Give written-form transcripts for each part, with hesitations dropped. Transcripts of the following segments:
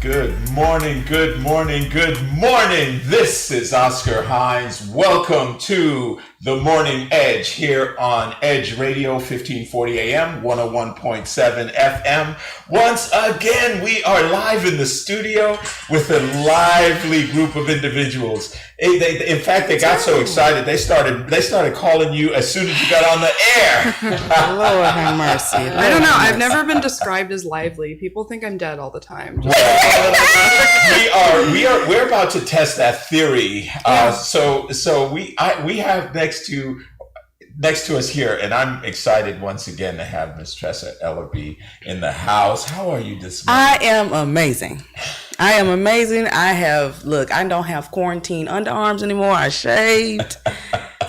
Good morning, good morning, good morning. This is Oscar Hines. Welcome to the Morning Edge here on Edge Radio, 1540 AM, 101.7 FM. Once again, we are live in the studio with a lively group of individuals. In fact, they got so excited, they started calling you as soon as you got on the air. Lord have mercy. I don't know. I've never been described as lively. People think I'm dead all the time. We're about to test that theory. So we have next to us here, and I'm excited once again to have Miss Tressa Ellerby in the house. How are you this morning? I am amazing. I don't have quarantine underarms anymore. I shaved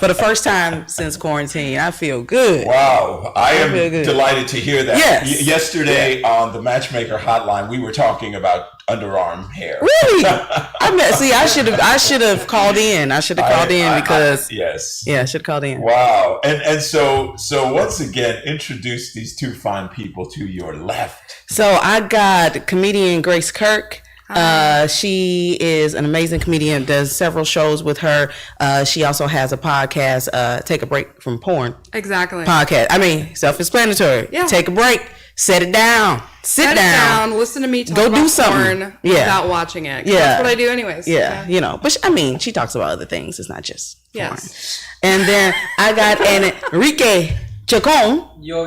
for the first time since quarantine. I feel good. Wow. I am delighted to hear that. Yes. Yesterday on the Matchmaker Hotline, we were talking about underarm hair. Really? I should have called in. I should have called in because yes. Yeah, I should have called in. Wow. And so once again, introduce these two fine people to your left. So I got comedian Grace Kirk. She is an amazing comedian, does several shows with her. She also has a podcast, Take a Break from Porn. Exactly. Podcast. I mean, self-explanatory. Yeah. Take a break. Set it down. Sit down. Listen to me talk Go about do something. porn without watching it. Yeah. That's what I do anyways. Yeah. You know, but she talks about other things. It's not just porn. Yes. And then I got Enrique Chacon. Yo,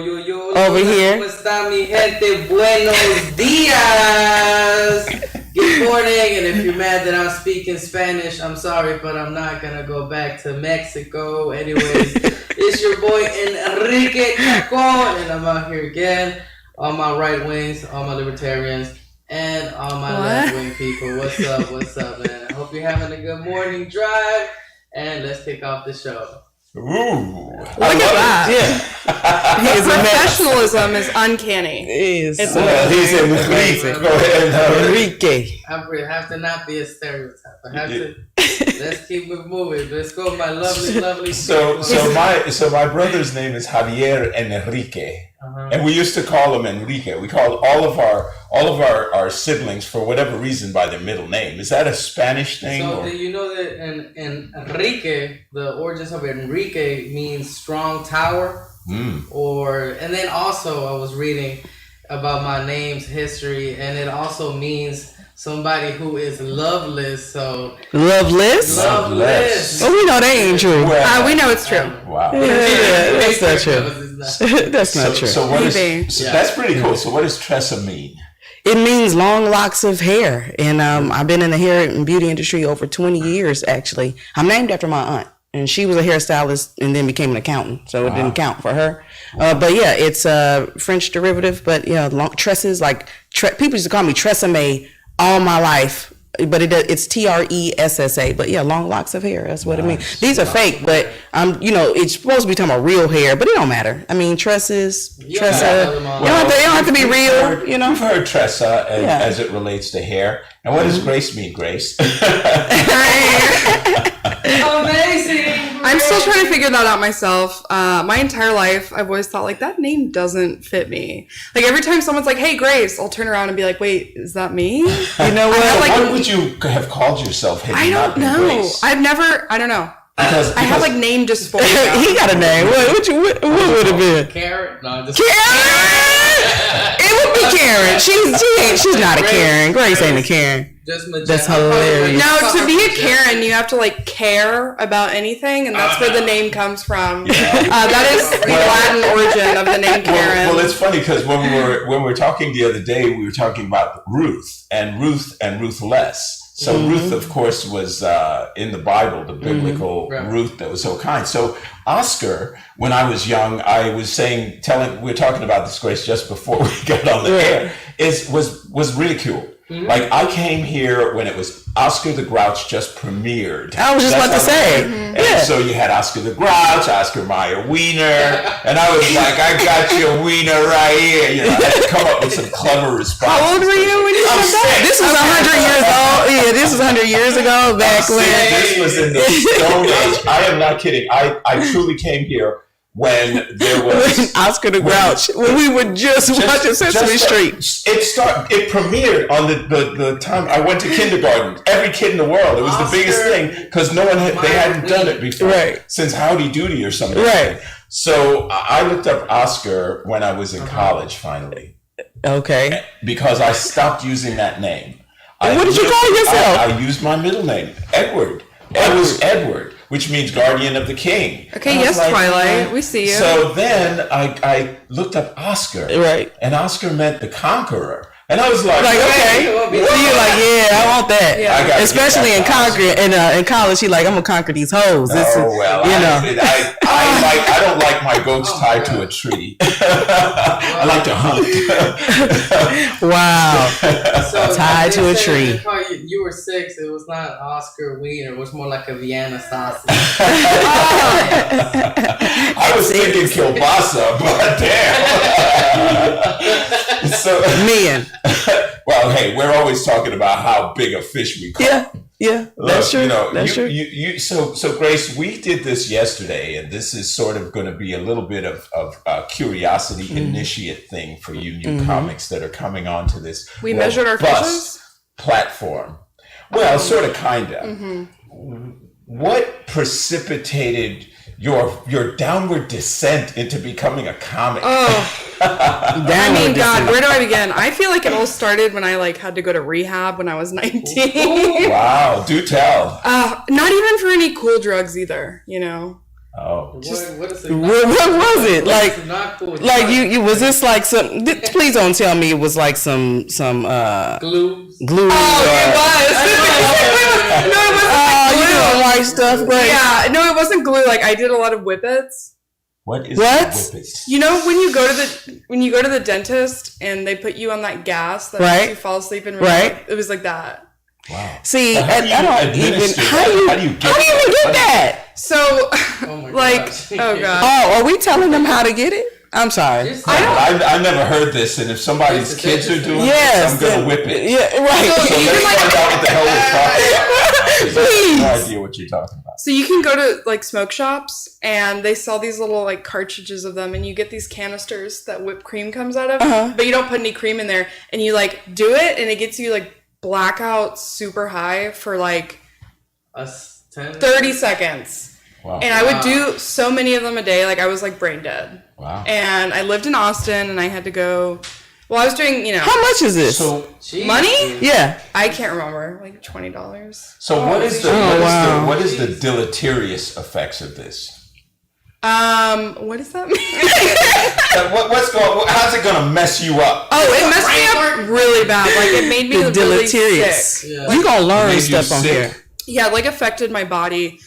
over here. ¿Cómo está mi gente? Buenos días. Good morning, and if you're mad that I'm speaking Spanish, I'm sorry, but I'm not gonna go back to Mexico. Anyways, it's your boy Enrique Chacon, and I'm out here again. All my right wings, all my libertarians, and all my left wing people. What's up, man? I hope you're having a good morning drive, and let's kick off the show. Ooh. Look at that. Yeah. His professionalism is uncanny. He's Enrique. Go ahead. Enrique. I have to not be a stereotype. I have to. Let's keep it moving. Let's go, my lovely. So my brother's name is Javier Enrique. And we used to call him Enrique. We called all of our siblings for whatever reason by their middle name. Is that a Spanish thing? So do you know that in Enrique, the origins of Enrique means strong tower? And then also I was reading about my name's history, and it also means somebody who is loveless. So Loveless? Well, we know that ain't true. We know it's true. Wow. Yeah, that's not true. That's not true. So that's pretty cool. So what does Tressa mean? It means long locks of hair. And I've been in the hair and beauty industry over 20 years, actually. I'm named after my aunt. And she was a hairstylist and then became an accountant. So it didn't count for her. But yeah, it's a French derivative. But yeah, long tresses, people used to call me Tresemme all my life. But it's Tressa. But yeah, long locks of hair. That's what it means. These are fake, but it's supposed to be talking about real hair, but it don't matter. I mean, tresses, Tressa. You don't have to be real. You've heard Tressa as it relates to hair. And what does Grace mean, Grace? Amazing. I'm still trying to figure that out myself. My entire life, I've always thought that name doesn't fit me. Every time someone's like, "Hey, Grace," I'll turn around and be like, "Wait, is that me?" You know what? What would you have called yourself? I don't know. Grace? I don't know. Because I have name dysphoria. He got a name. What would it be? Karen? No, just Karen? It would be Karen. She's not a Karen. Grace ain't a Karen. That's hilarious. No, to be a Karen, you have to care about anything, and that's where the name comes from. That is the Latin origin of the name Karen. Well, it's funny because when we were talking the other day, we were talking about Ruth and Ruthless. So Ruth, of course, was in the Bible, the biblical Ruth that was so kind. So Oscar, when I was young, I was we were talking about this, Grace, just before we got on the air, was ridiculed. Like, I came here when it was Oscar the Grouch just premiered. I was just about to say. And so you had Oscar the Grouch, Oscar Mayer Wiener, and I was like, I got your wiener right here. I had to come up with some clever responses. How old were you when you said that? This was 100 years old. Yeah, this was 100 years ago, back when. This was in the Stone Age. I am not kidding. I truly came here when there was Oscar the Grouch, when we were just watching Sesame Street. It premiered on the time I went to kindergarten. Every kid in the world. It was the biggest thing because no one they hadn't done it before since Howdy Doody or something. Right. So I looked up Oscar when I was in college finally. Okay. Because I stopped using that name. What did you call yourself? I used my middle name, Edward. I was Edward, which means guardian of the king. Okay, yes, like, Twilight. We see you. So then I looked up Oscar. Right. And Oscar meant the conqueror. And I was like okay. So you're like, yeah, I want that. Yeah. Especially in college, you're like, I'm gonna conquer these hoes. I don't like my goats tied to a tree. I like to hunt. Wow. So tied to a tree. You were 6. It was not Oscar Wiener. It was more like a Vienna sausage. I was thinking kielbasa, but damn. So man. Well, hey, we're always talking about how big a fish we caught. Yeah, that's true. That's true. So Grace, we did this yesterday, and this is sort of going to be a little bit of curiosity initiate thing for you new comics that are coming onto this. We measured our fishes platform. Well, sort of, kind of. What precipitated your downward descent into becoming a comic? I mean, God, where do I begin? I feel like it all started when I had to go to rehab when I was 19. Wow, do tell. Not even for any cool drugs either, you know. Oh, what is it? What was it like? Not cool. Like you was this like some? Please don't tell me it was like some glue. Glue. Oh, it was. No, it wasn't. You doing white stuff, Grace? Yeah, no, it wasn't glue. Like I did a lot of whippets. What is whippets? You know when you go to the dentist and they put you on that gas that makes you fall asleep and it was like that. Wow. See, I don't even. How do you even get that? So, oh god. Oh, are we telling them how to get it? I'm sorry. I've never heard this, and if somebody's kids are doing this, I'm gonna whip it. Yeah, right. So let's find out what the hell we're talking about. I have no idea what you're talking about. So you can go to smoke shops, and they sell these little cartridges of them, and you get these canisters that whipped cream comes out of, but you don't put any cream in there, and you do it, and it gets you blackout super high for 30 seconds. Wow. And I would do so many of them a day, I was brain dead. Wow. And I lived in Austin, and I had to go. Well, I was doing, How much is this? So money? Yeah. I can't remember, $20. So what is the deleterious effects of this? What does that mean? How's it gonna mess you up? Oh, it messed me up really bad. It made me really sick. Yeah. You gonna learn stuff on here. Yeah, affected my body.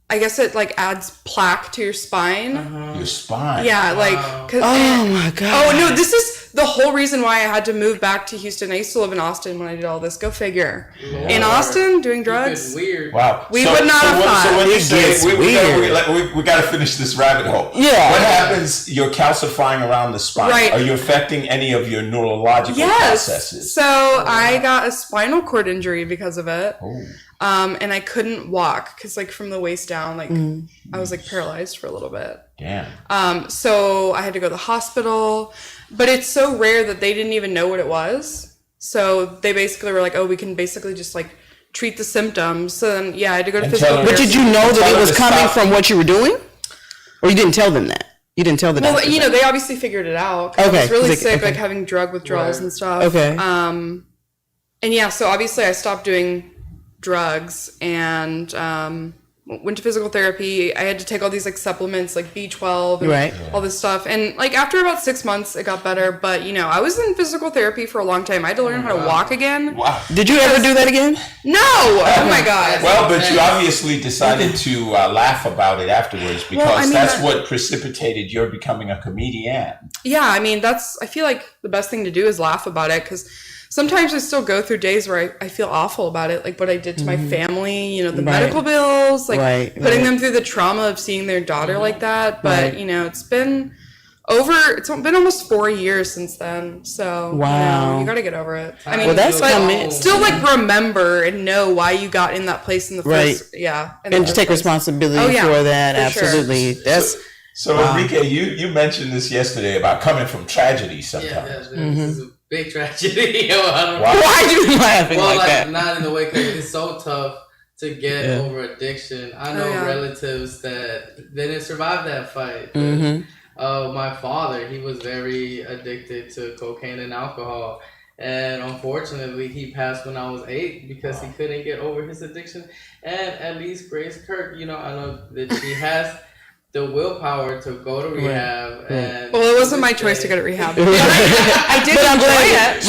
I guess it adds plaque to your spine. Your spine. Yeah, oh my god. Oh no, this is the whole reason why I had to move back to Houston. I used to live in Austin when I did all this. Go figure. Lord. In Austin, doing drugs. Weird. Wow. We would not have thought. So when you say we got to finish this rabbit hole. Yeah. What happens? You're calcifying around the spine. Right. Are you affecting any of your neurological processes? So I got a spinal cord injury because of it. Oh. And I couldn't walk because from the waist down, I was paralyzed for a little bit. Damn. So I had to go to the hospital, but it's so rare that they didn't even know what it was. So they basically were like, oh, we can basically just treat the symptoms. So then, I had to go to physical therapy. But did you know that it was coming from what you were doing? Or you didn't tell them that? You didn't tell them that? Well, they obviously figured it out. Okay. I was really sick, having drug withdrawals and stuff. Okay. And so obviously I stopped doing drugs and went to physical therapy. I had to take all these supplements B12 and all this stuff. And after about 6 months, it got better. But I was in physical therapy for a long time. I had to learn how to walk again. Wow. Did you ever do that again? No. Oh my god. Well, but you obviously decided to laugh about it afterwards because that's what precipitated your becoming a comedian. Yeah, I feel like the best thing to do is laugh about it because sometimes I still go through days where I feel awful about it, what I did to my family, the medical bills, putting them through the trauma of seeing their daughter like that. But, it's been It's been almost 4 years since then. So wow, you got to get over it. I mean, well, that's still like remember and know why you got in that place in the first. Yeah, and to take responsibility for that. Absolutely, sure. that's. So Enrique, you mentioned this yesterday about coming from tragedy sometimes. Yeah, this is a big tragedy. Why are you laughing like that? Not in the way, because it's so tough to get over addiction. I know relatives that didn't survive that fight. My father, he was very addicted to cocaine and alcohol. And unfortunately, he passed when I was 8 because he couldn't get over his addiction. And at least Grace Kirk, I know that she has the willpower to go to rehab. And well, it wasn't my choice to go to rehab. I did enjoy it.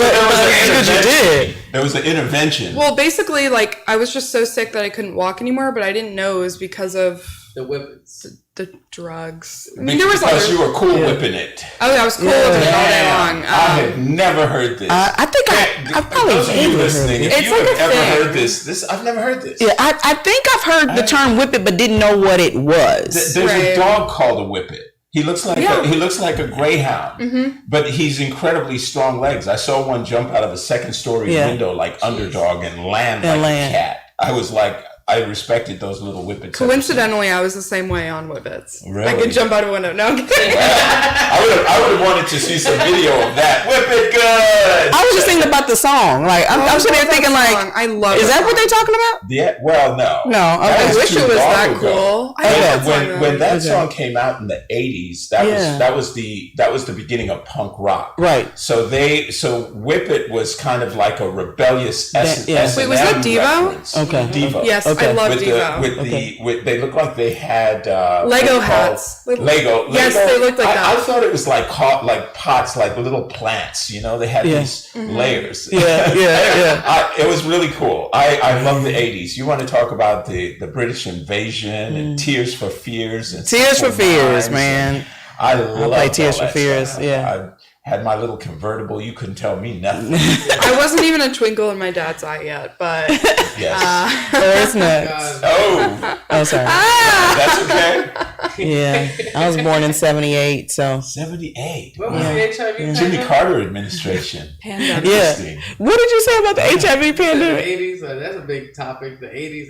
But there was an intervention. Well, basically, like, I was just so sick that I couldn't walk anymore, but I didn't know it was because of the whippets. The drugs. I mean, there was because you were cool whipping it. Oh, yeah, I was cool whipping it all day long. I have never heard this. I think I've probably those of you listening, if it's you like have ever heard this, I've never heard this. Yeah, I think I've heard the term whip it, but didn't know what it was. There's a dog called a whippet. He looks like a greyhound, but he's incredibly strong legs. I saw one jump out of a second-story window like Underdog and land like a cat. I was like, I respected those little whippets. Coincidentally, I was the same way on whippets. Really? I could jump out a window. No, I'm kidding. I would have wanted to see some video of that. Whip it good. I was just thinking about the song. Like I'm sitting there thinking, like, I love. Is that what they're talking about? Yeah. Well, no. No. Okay. I wish it was that cool. When that song came out in the 80s, that was the beginning of punk rock. Right. So Whip It was kind of like a rebellious S&M. Wait, was that Devo? Reference. Okay. Devo. Yes, I love Devo. They look like they had Lego hats. Lego. Yes, they looked like that. I thought it was like pots, like little plants. They had these layers. Yeah. It was really cool. I love the 80s. You want to talk about the British invasion and Tears for Fears and Tears for Fears, man. I love Tears for Fears. Stuff. Yeah. I had my little convertible. You couldn't tell me nothing. I wasn't even a twinkle in my dad's eye yet, but yes. It's nuts. Oh, sorry. That's okay. Yeah, I was born in 78, so 78. What was the HIV? Jimmy Carter administration. Pandemic. Yeah. What did you say about the HIV pandemic? The 80s. That's a big topic. The 80s.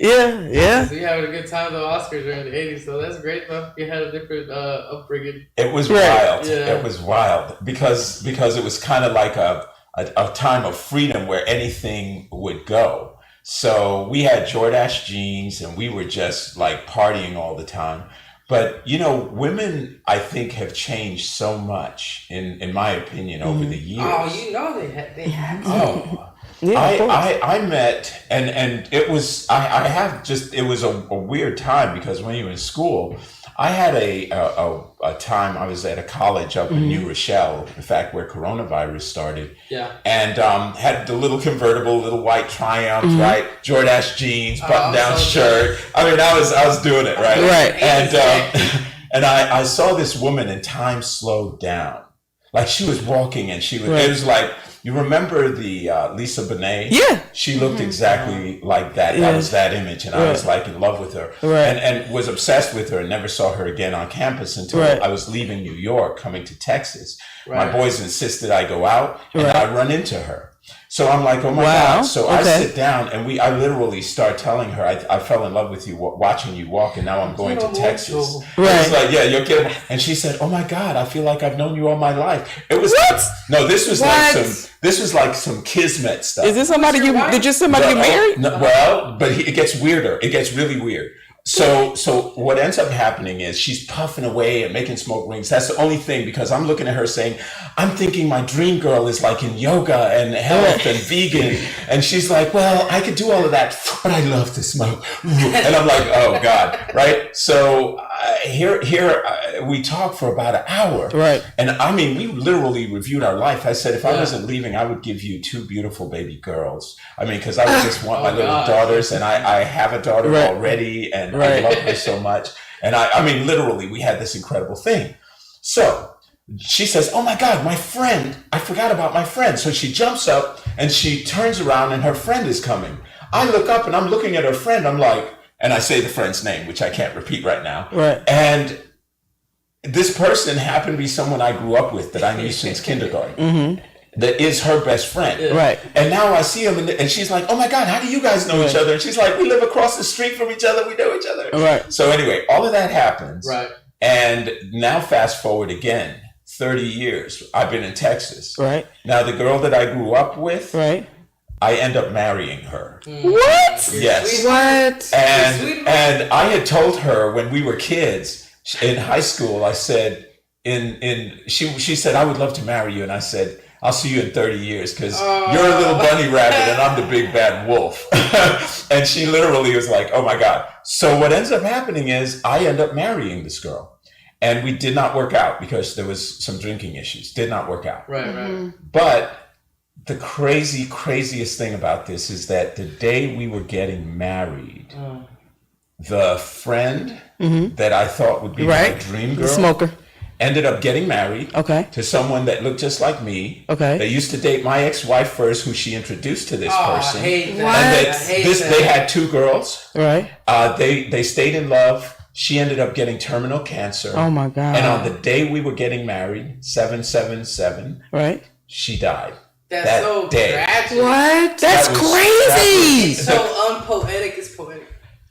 Yeah. So you having a good time at the Oscars during the 80s. So that's great though. You had a different upbringing. It was wild. Yeah. It was wild because it was kind of like a time of freedom where anything would go. So we had Jordache jeans and we were just like partying all the time. But, women, I think, have changed so much, in my opinion, over the years. Oh, they have. Oh, yeah, I met, and it was, it was a weird time because when you were in school, I had a time, I was at a college up in New Rochelle, in fact, where coronavirus started. Yeah. And had the little convertible, little white Triumph, right? Jordache jeans, button-down shirt. I mean, I was doing it, right? Right. And I saw this woman and time slowed down. Like she was walking and it was like, you remember the Lisa Bonet? Yeah. She looked exactly like that. That was that image. And I was like in love with her. Right. And was obsessed with her and never saw her again on campus until I was leaving New York, coming to Texas. Right. My boys insisted I go out and I run into her. So I'm like, oh my God. So I sit down and I literally start telling her, I fell in love with you watching you walk and now I'm going to Texas. Right. I was like, yeah, you're kidding. And she said, oh my God, I feel like I've known you all my life. It was no, this was like some kismet stuff. Is this somebody you married? No, well, but it gets weirder. It gets really weird. So what ends up happening is she's puffing away and making smoke rings. That's the only thing, because I'm looking at her saying, I'm thinking my dream girl is like in yoga and health and vegan. And she's like, well, I could do all of that, but I love to smoke. And I'm like, oh God, right? So here we talked for about an hour. Right. And I mean, we literally reviewed our life. I said, if I wasn't leaving, I would give you 2 beautiful baby girls. I mean, because I would just want my little daughters, and I have a daughter already, and I love her so much. And I mean, literally, we had this incredible thing. So she says, oh my God, my friend, I forgot about my friend. So she jumps up and she turns around and her friend is coming. I look up and I'm looking at her friend. I'm like, and I say the friend's name, which I can't repeat right now. Right. And this person happened to be someone I grew up with that I knew since kindergarten. That is her best friend. Right. And now I see him and she's like, oh my God, how do you guys know each other? And she's like, we live across the street from each other. We know each other. Right. So anyway, all of that happens. Right. And now fast forward again, 30 years. I've been in Texas. Right. Now the girl that I grew up with, Right. I end up marrying her. What? Yes. What? And I had told her when we were kids in high school, I said, she said, I would love to marry you. And I said, I'll see you in 30 years because you're a little bunny rabbit and I'm the big bad wolf. And she literally was like, oh my God. So what ends up happening is I end up marrying this girl. And we did not work out because there was some drinking issues. Did not work out. Right. But the craziest thing about this is that the day we were getting married, the friend that I thought would be my dream girl, the smoker, ended up getting married to someone that looked just like me. They used to date my ex-wife first, who she introduced to this person. I hate that. And I hate that. they had 2 girls. right? They stayed in love. She ended up getting terminal cancer. Oh my God! And on the day we were getting married, 7/7/7, right? She died. That's that so day. tragic. What? That's crazy. So unpoetic is poetic.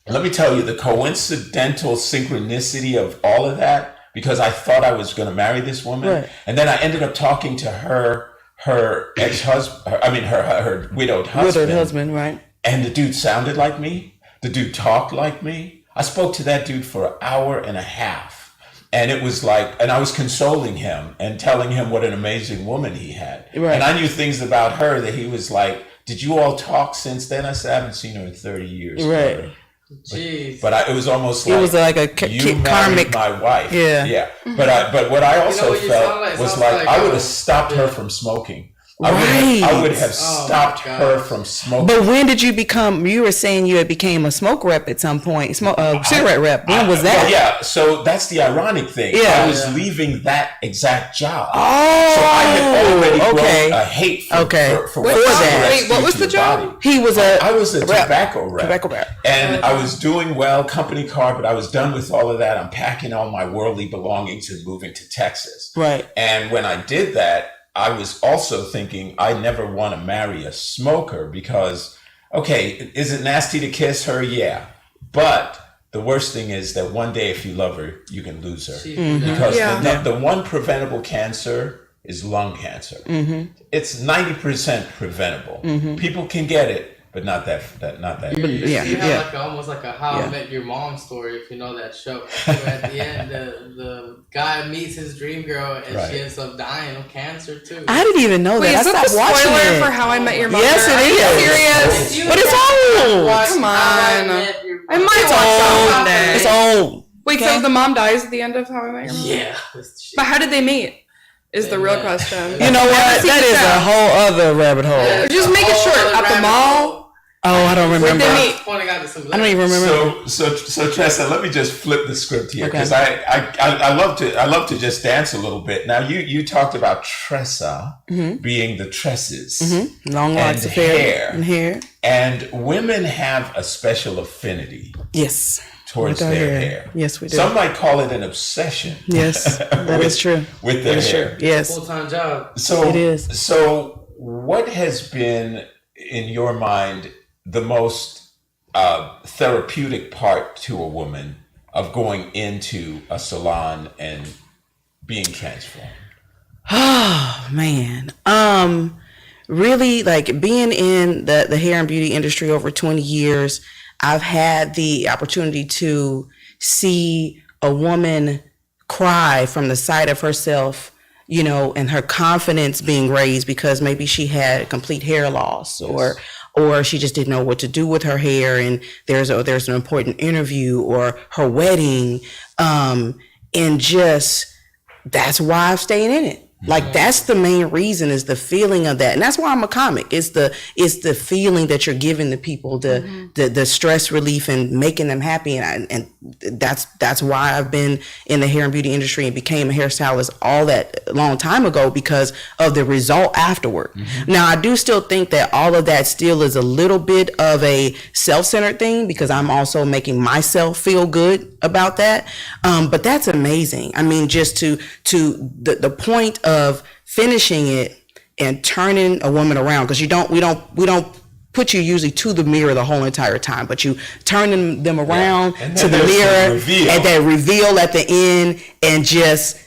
Let me tell you the coincidental synchronicity of all of that, because I thought I was going to marry this woman. Right. And then I ended up talking to her ex-husband, her widowed husband. Widowed husband, right? And the dude sounded like me. The dude talked like me. I spoke to that dude for an hour and a half. And it was like, and I was consoling him and telling him what an amazing woman he had. Right. And I knew things about her that he was like, did you all talk since then? I said, I haven't seen her in 30 years. Right. Brother. Jeez. But it was almost like, it was like a you married karmic. my wife. Yeah. But what I also what you felt sound like? was Sounds like, like I would have stopped her from smoking. I would have Oh, stopped my her God. from smoking. But when did you become? You were saying you had became a smoke rep at some point. Cigarette rep. When was that? Well, yeah. So that's the ironic thing. Yeah. I was leaving that exact job. Oh, So I had already okay. grown a hate for Wait, what what cigarettes was do to the your job? body. He was I was a rep. tobacco rep. Tobacco rep. And I was doing well, company car, but I was done with all of that. I'm packing all my worldly belongings and moving to Texas. Right. And when I did that, I was also thinking I never want to marry a smoker because, okay, is it nasty to kiss her? Yeah. But the worst thing is that one day if you love her, you can lose her. Because the one preventable cancer is lung cancer. It's 90% preventable. People can get it, but not that. You have like almost like a How I Met Your Mom story, if you know that show. So at the end, the guy meets his dream girl, and she ends up dying of cancer too. I didn't even know Wait, that. is I that the stopped watching spoiler it. for How I Met Your Mother? Yes, it Are is. you serious? But it's old. Come on. I might It's watch that old. one day. It's old. Wait, so the mom dies at the end of How I Met Your Mother? Yeah. But how did they meet? Is the real question. You know what? That is a whole other rabbit hole. Just make it short. At the mall. Oh, I don't remember. They meet. I don't even remember. So Tressa, let me just flip the script here because I love to just dance a little bit. Now you talked about Tressa being the tresses, Long locks of hair and hair, and women have a special affinity. Yes. Towards their hair. Yes, we do. Some might call it an obsession. Yes, that is true. With their hair. Yes. Full-time job. So it is. So what has been, in your mind, the most therapeutic part to a woman of going into a salon and being transformed? Oh man. Really, like being in the hair and beauty industry over 20 years, I've had the opportunity to see a woman cry from the sight of herself, you know, and her confidence being raised because maybe she had complete hair loss or she just didn't know what to do with her hair, and there's an important interview or her wedding, and just that's why I'm staying in it. Like that's the main reason, is the feeling of that. And that's why I'm a comic. It's the feeling that you're giving the people, the stress relief and making them happy. And that's why I've been in the hair and beauty industry and became a hairstylist all that long time ago, because of the result afterward. Now, I do still think that all of that still is a little bit of a self-centered thing, because I'm also making myself feel good about that. But that's amazing. I mean, just to the point of finishing it and turning a woman around, because we don't put you usually to the mirror the whole entire time, but you turning them around to the mirror and that reveal at the end, and just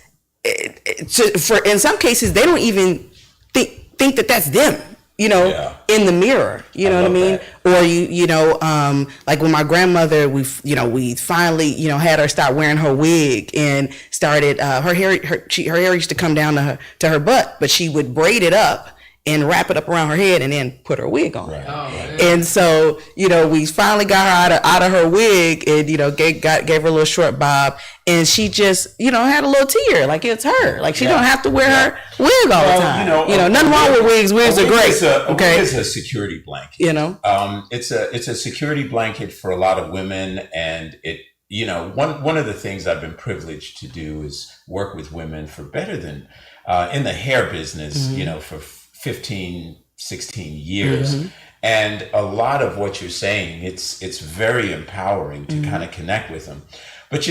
for in some cases they don't even think that that's them, in the mirror, you know what I mean? That. Or like when my grandmother, we finally, had her start wearing her wig and started, her hair used to come down to her butt, but she would braid it up and wrap it up around her head and then put her wig on. Right. And so, we finally got her out of her wig and, gave her a little short bob, and she just, had a little tear, like it's her. Like she don't have to wear her wig all the time. Nothing wrong with wigs. Wigs are great. Okay. It's a security blanket. It's a security blanket for a lot of women, and it, one of the things I've been privileged to do is work with women for better than in the hair business, for 15, 16 years. And a lot of what you're saying, it's very empowering to kind of connect with them. But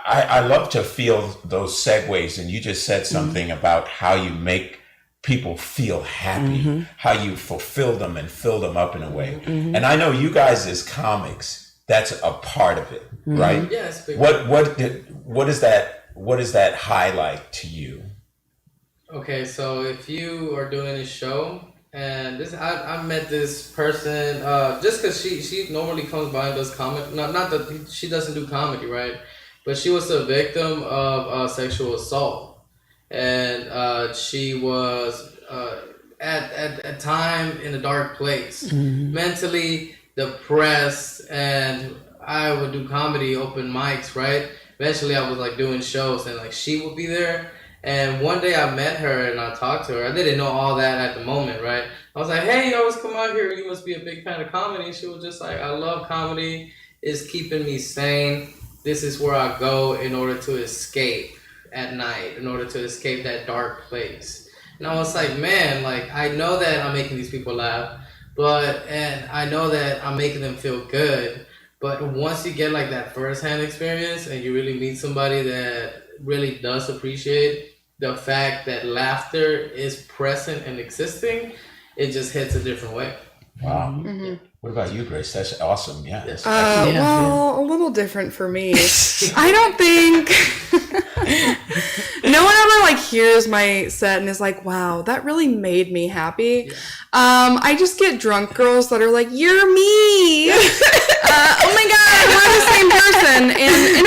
I love to feel those segues, and you just said something about how you make people feel happy, how you fulfill them and fill them up in a way. And I know you guys as comics, that's a part of it, right? Yes. What is that highlight to you? Okay, so if you are doing a show, and I met this person just because she normally comes by and does comedy. Not that she doesn't do comedy, right? But she was a victim of sexual assault, and she was at a time in a dark place, mentally depressed. And I would do comedy open mics, right? Eventually, I was like doing shows, and like she would be there. And one day I met her and I talked to her. I didn't know all that at the moment, right? I was like, hey, you always come out here. You must be a big fan of comedy. And she was just like, I love comedy. It's keeping me sane. This is where I go in order to escape at night, in order to escape that dark place. And I was like, man, like, I know that I'm making these people laugh, and I know that I'm making them feel good. But once you get like that firsthand experience and you really meet somebody that really does appreciate the fact that laughter is present and existing, it just hits a different way. Wow. What about you, Grace? That's awesome. Yeah. Well, a little different for me. I don't think no one ever hears my set and is like, wow, that really made me happy. Yeah. I just get drunk girls that are like, you're me. Oh my God, we're the same person. And in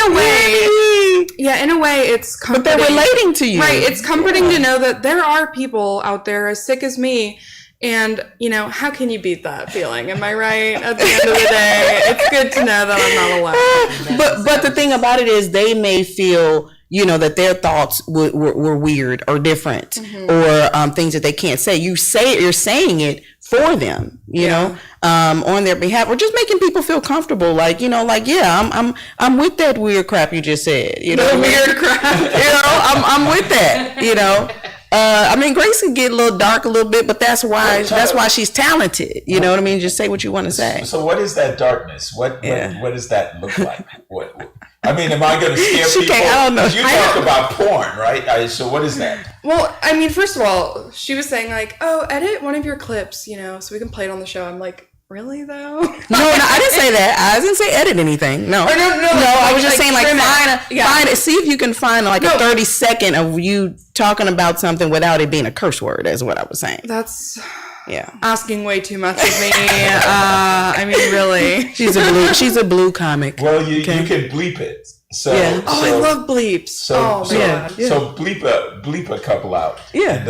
a way, it's comforting. But they're relating to you. Right. It's comforting to know that there are people out there as sick as me. And, how can you beat that feeling? Am I right? At the end of the day, it's good to know that I'm not alone. But the thing about it is they may feel, that their thoughts were weird or different or things that they can't say. You're saying it for them, on their behalf, or just making people feel comfortable. I'm with that weird crap you just said. Weird crap. I'm with that, Grace can get a little dark a little bit, but that's why she's talented. You know what I mean? Just say what you want to say. So what is that darkness? What does that look like? Am I going to scare people? I don't know. You talk about porn, right? So what is that? Well, first of all, she was saying edit one of your clips, so we can play it on the show. I'm like, really though? No, I didn't say that. I didn't say edit anything. No. No, I was just saying find it. See if you can find a 30-second of you talking about something without it being a curse word. Is what I was saying. That's asking way too much of me. Really. She's a blue comic. Well, you can bleep it. So, Yeah. Oh, I love bleeps. So, oh my god. So bleep a couple out. Yeah. And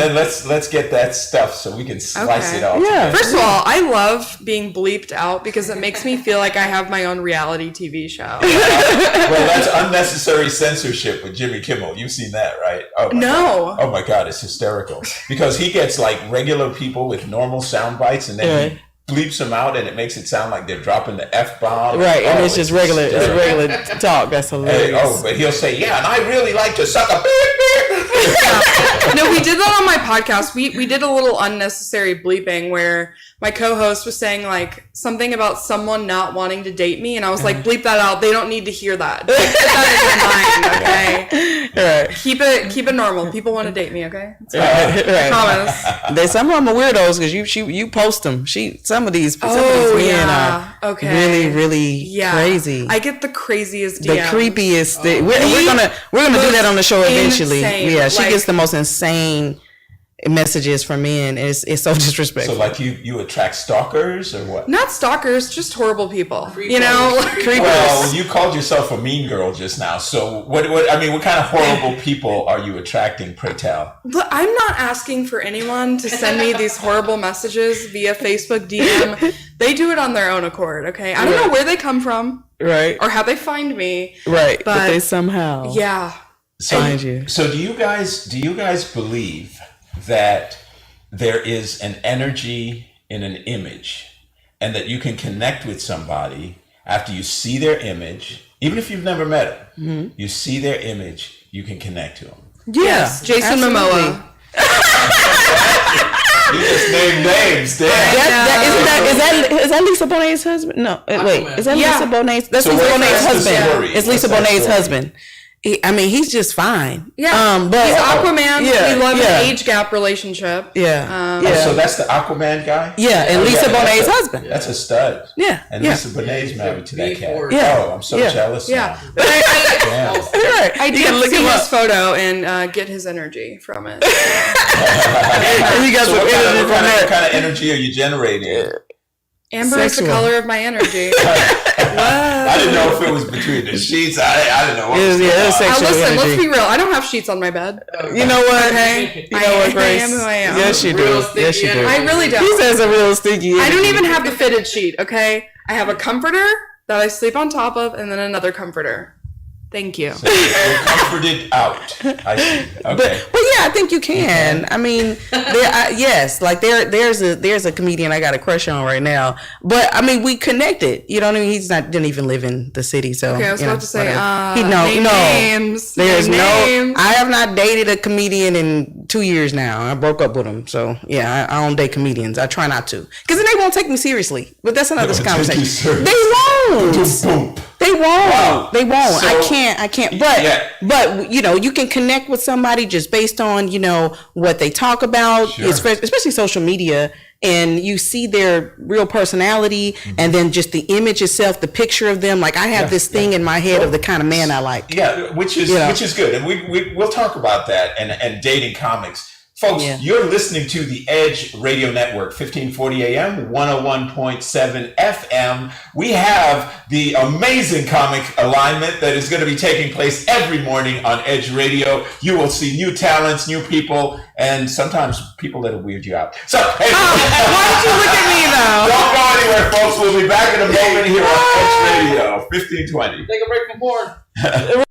then let's get that stuff so we can slice it all. Yeah. together. First of all, I love being bleeped out because it makes me feel like I have my own reality TV show. Well, that's unnecessary censorship with Jimmy Kimmel. You've seen that, right? Oh my No. God. Oh my God, it's hysterical because he gets like regular people with normal sound bites, and then he bleeps them out, and it makes it sound like they're dropping the F-bomb. Right, and it's just regular. It's hysterical. regular talk. That's hilarious. But he'll say, "Yeah, and I really like to suck a beep." No, we did that on my podcast. We did a little unnecessary bleeping where my co-host was saying like something about someone not wanting to date me, and I was like, bleep that out. They don't need to hear that. Put that in your mind, okay? Right. Keep it normal. People want to date me, okay? That's Right. promise. They some of them are weirdos because you post them. Some of these men yeah. are Okay. really crazy. I get the craziest The DMs. creepiest. We're gonna do that on the show eventually. Insane. Yeah, she Like- gets the most insane messages from men. It's so disrespectful. So, like, you attract stalkers or what? Not stalkers, just horrible people. Creepers. You know, like, Well, you called yourself a mean girl just now. So, what kind of horrible people are you attracting? Pray tell. Look, I'm not asking for anyone to send me these horrible messages via Facebook DM. They do it on their own accord, okay? I don't know where they come from right. or how they find me. Right. But but they somehow Yeah. find you. So, do you guys believe that there is an energy in an image, and that you can connect with somebody after you see their image, even if you've never met them? You see their image, you can connect to them. Yeah. Yes, Jason absolutely. Momoa. You just named names, damn. Is that Lisa Bonet's husband? No, wait. Is that Yeah. Lisa Bonet's? That's So Lisa what's Bonet's the husband. story? It's Lisa What's that Bonet's story? husband. He's just fine. Yeah. But He's Aquaman. Yeah, We love yeah. an age gap relationship. Yeah. Oh, so that's the Aquaman guy? Yeah, and Oh, Lisa that's Bonet's a- husband. That's a stud. Yeah, And yeah. Lisa Bonet's married to that cat. B4. Yeah. Oh, I'm so Yeah. jealous Yeah. now. But Damn. Right. I You did can look see him his up. photo and get his energy from it. And you got So some energy from what that. kind of energy are you generating? Amber is the Sexual. color of my energy. I didn't know if it was between the sheets. I didn't know what was Yeah, going it's on. sexual Listen, energy. let's be real. I don't have sheets on my bed. You know what? Okay. You know what, I Grace? am who I am. Yes, you Real do. Yes, you sticky do. I really He don't. says a real sticky. I don't energy. even have the fitted sheet, okay? I have a comforter that I sleep on top of and then another comforter. Thank you. You're comforted out. I see. Okay. But yeah, I think you can. I mean, yes, like there's a comedian I got a crush on right now. But I mean, we connected. You know what I mean? Didn't even live in the city, so Okay, I was you know, about to say, whatever. name names. There's Name names. I have not dated a comedian in 2 years now. I broke up with him, so yeah, I don't date comedians. I try not to, because then they won't take me seriously. But that's another They won't take you conversation. serious. They won't. Boom. They won't. Wow. They won't. So- I can't. But Yeah. but you know, you can connect with somebody just based on, you know, what they talk about, Sure. especially social media, and you see their real personality, and then just the image itself, the picture of them. Like I have this thing in my head of the kind of man I like. Yeah, which is good, and we'll talk about that and dating comics. Folks, Yeah. you're listening to the Edge Radio Network, 1540 AM, 101.7 FM. We have the amazing comic alignment that is going to be taking place every morning on Edge Radio. You will see new talents, new people, and sometimes people that'll weird you out. So, anyway, Why did you look at me though? don't go anywhere, folks. We'll be back in a moment here on Edge Radio, 1520. Take a break from porn.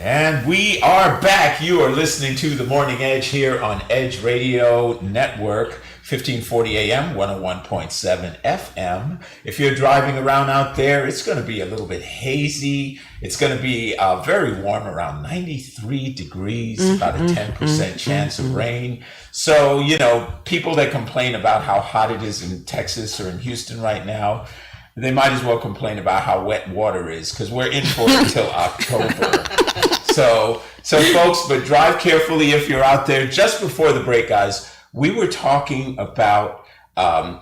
And we are back. You are listening to The Morning Edge here on Edge Radio Network, 1540 AM, 101.7 FM. If you're driving around out there, it's going to be a little bit hazy. It's going to be very warm, around 93 degrees, about a 10% chance of rain. So, you know, people that complain about how hot it is in Texas or in Houston right now, they might as well complain about how wet water is, because we're in for it until October. So folks, but drive carefully if you're out there. Just before the break, guys, we were talking about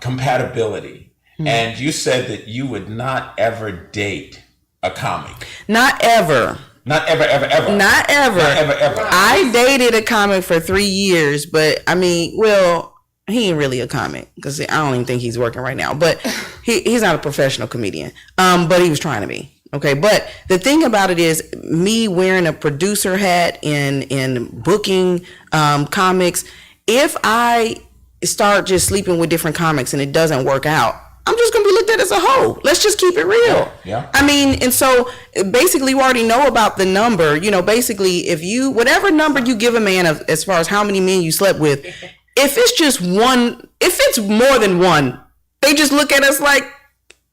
compatibility. And you said that you would not ever date a comic. Not ever. Not ever, ever, ever. Not ever. Not ever, ever. I dated a comic for 3 years, but I mean, well, he ain't really a comic because I don't even think he's working right now. But he's not a professional comedian. But he was trying to be. Okay, but the thing about it is, me wearing a producer hat in booking comics. If I start just sleeping with different comics and it doesn't work out, I'm just gonna be looked at as a hoe. Let's just keep it real. Yeah. I mean, and so basically, we already know about the number. You know, basically, if you whatever number you give a man of as far as how many men you slept with. If it's just one, if it's more than one, they just look at us like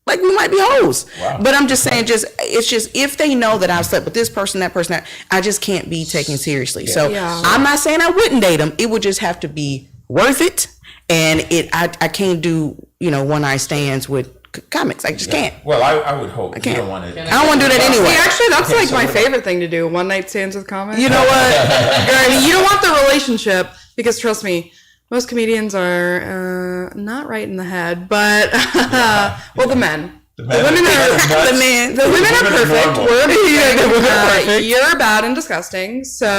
we might be hoes. Wow. But I'm just saying, it's just if they know that I've slept with this person, that person, I just can't be taken seriously. Yeah. So I'm not saying I wouldn't date them. It would just have to be worth it, and I can't do one night stands with comics. I just can't. Well, I would hope. I can't. You don't want to. I don't want to do that anyway. See, actually, that's like my favorite thing to do. One night stands with comics. You know what? Girl, you don't want the relationship because trust me, most comedians are not right in the head, but well, the men. The women are perfect. We're perfect. You're bad and disgusting. So they're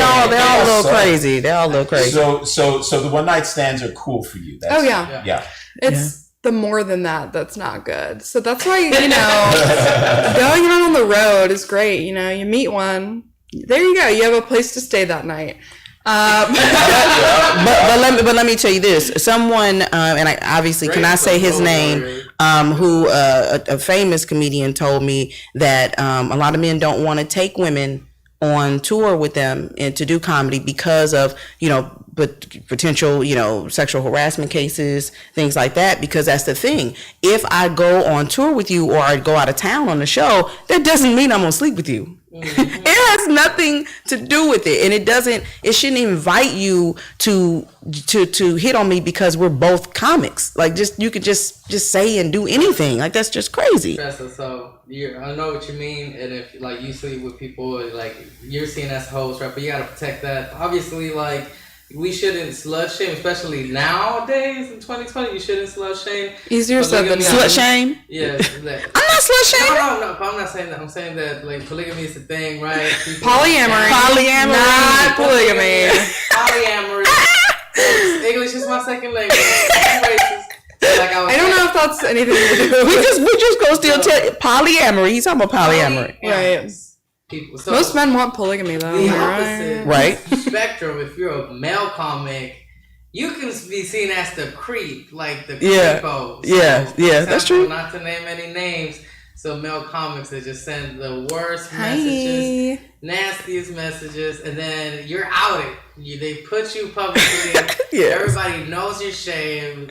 all a little crazy. They're all a little crazy. So the one night stands are cool for you. That's, yeah. It's the more than that's not good. So that's why going out on the road is great. You meet one. There you go. You have a place to stay that night. But let me tell you this. Someone, and I obviously I say his name? Who a famous comedian told me that a lot of men don't want to take women on tour with them and to do comedy because of potential sexual harassment cases, things like that. Because that's the thing. If I go on tour with you or I go out of town on the show, that doesn't mean I'm gonna sleep with you. Mm-hmm. It has nothing to do with it, and it shouldn't invite you to hit on me because we're both comics. Like you could just say and do anything. Like that's just crazy. So I know what you mean, and if you sleep with people you're seen as hosts, right? But you gotta protect that. Obviously, we shouldn't slut shame, especially nowadays in 2020. You shouldn't slut shame. Easier said than done. Slut shame? Yeah. I'm not slut shaming. No. I'm not saying that. I'm saying that polygamy is a thing, right? Polyamory. Not polygamy. Polyamory. English is my second language. I don't know if that's anything to do. We just go still tell polyamory. He's talking about polyamory, right? People. So most men want polygamy, though. The opposite right? Spectrum. If you're a male comic, you can be seen as the creep, like the creepo. Yeah, that's true. Not to name any names. So male comics that just send the worst messages, nastiest messages, and then you're outed. They put you publicly. Everybody knows you're shamed.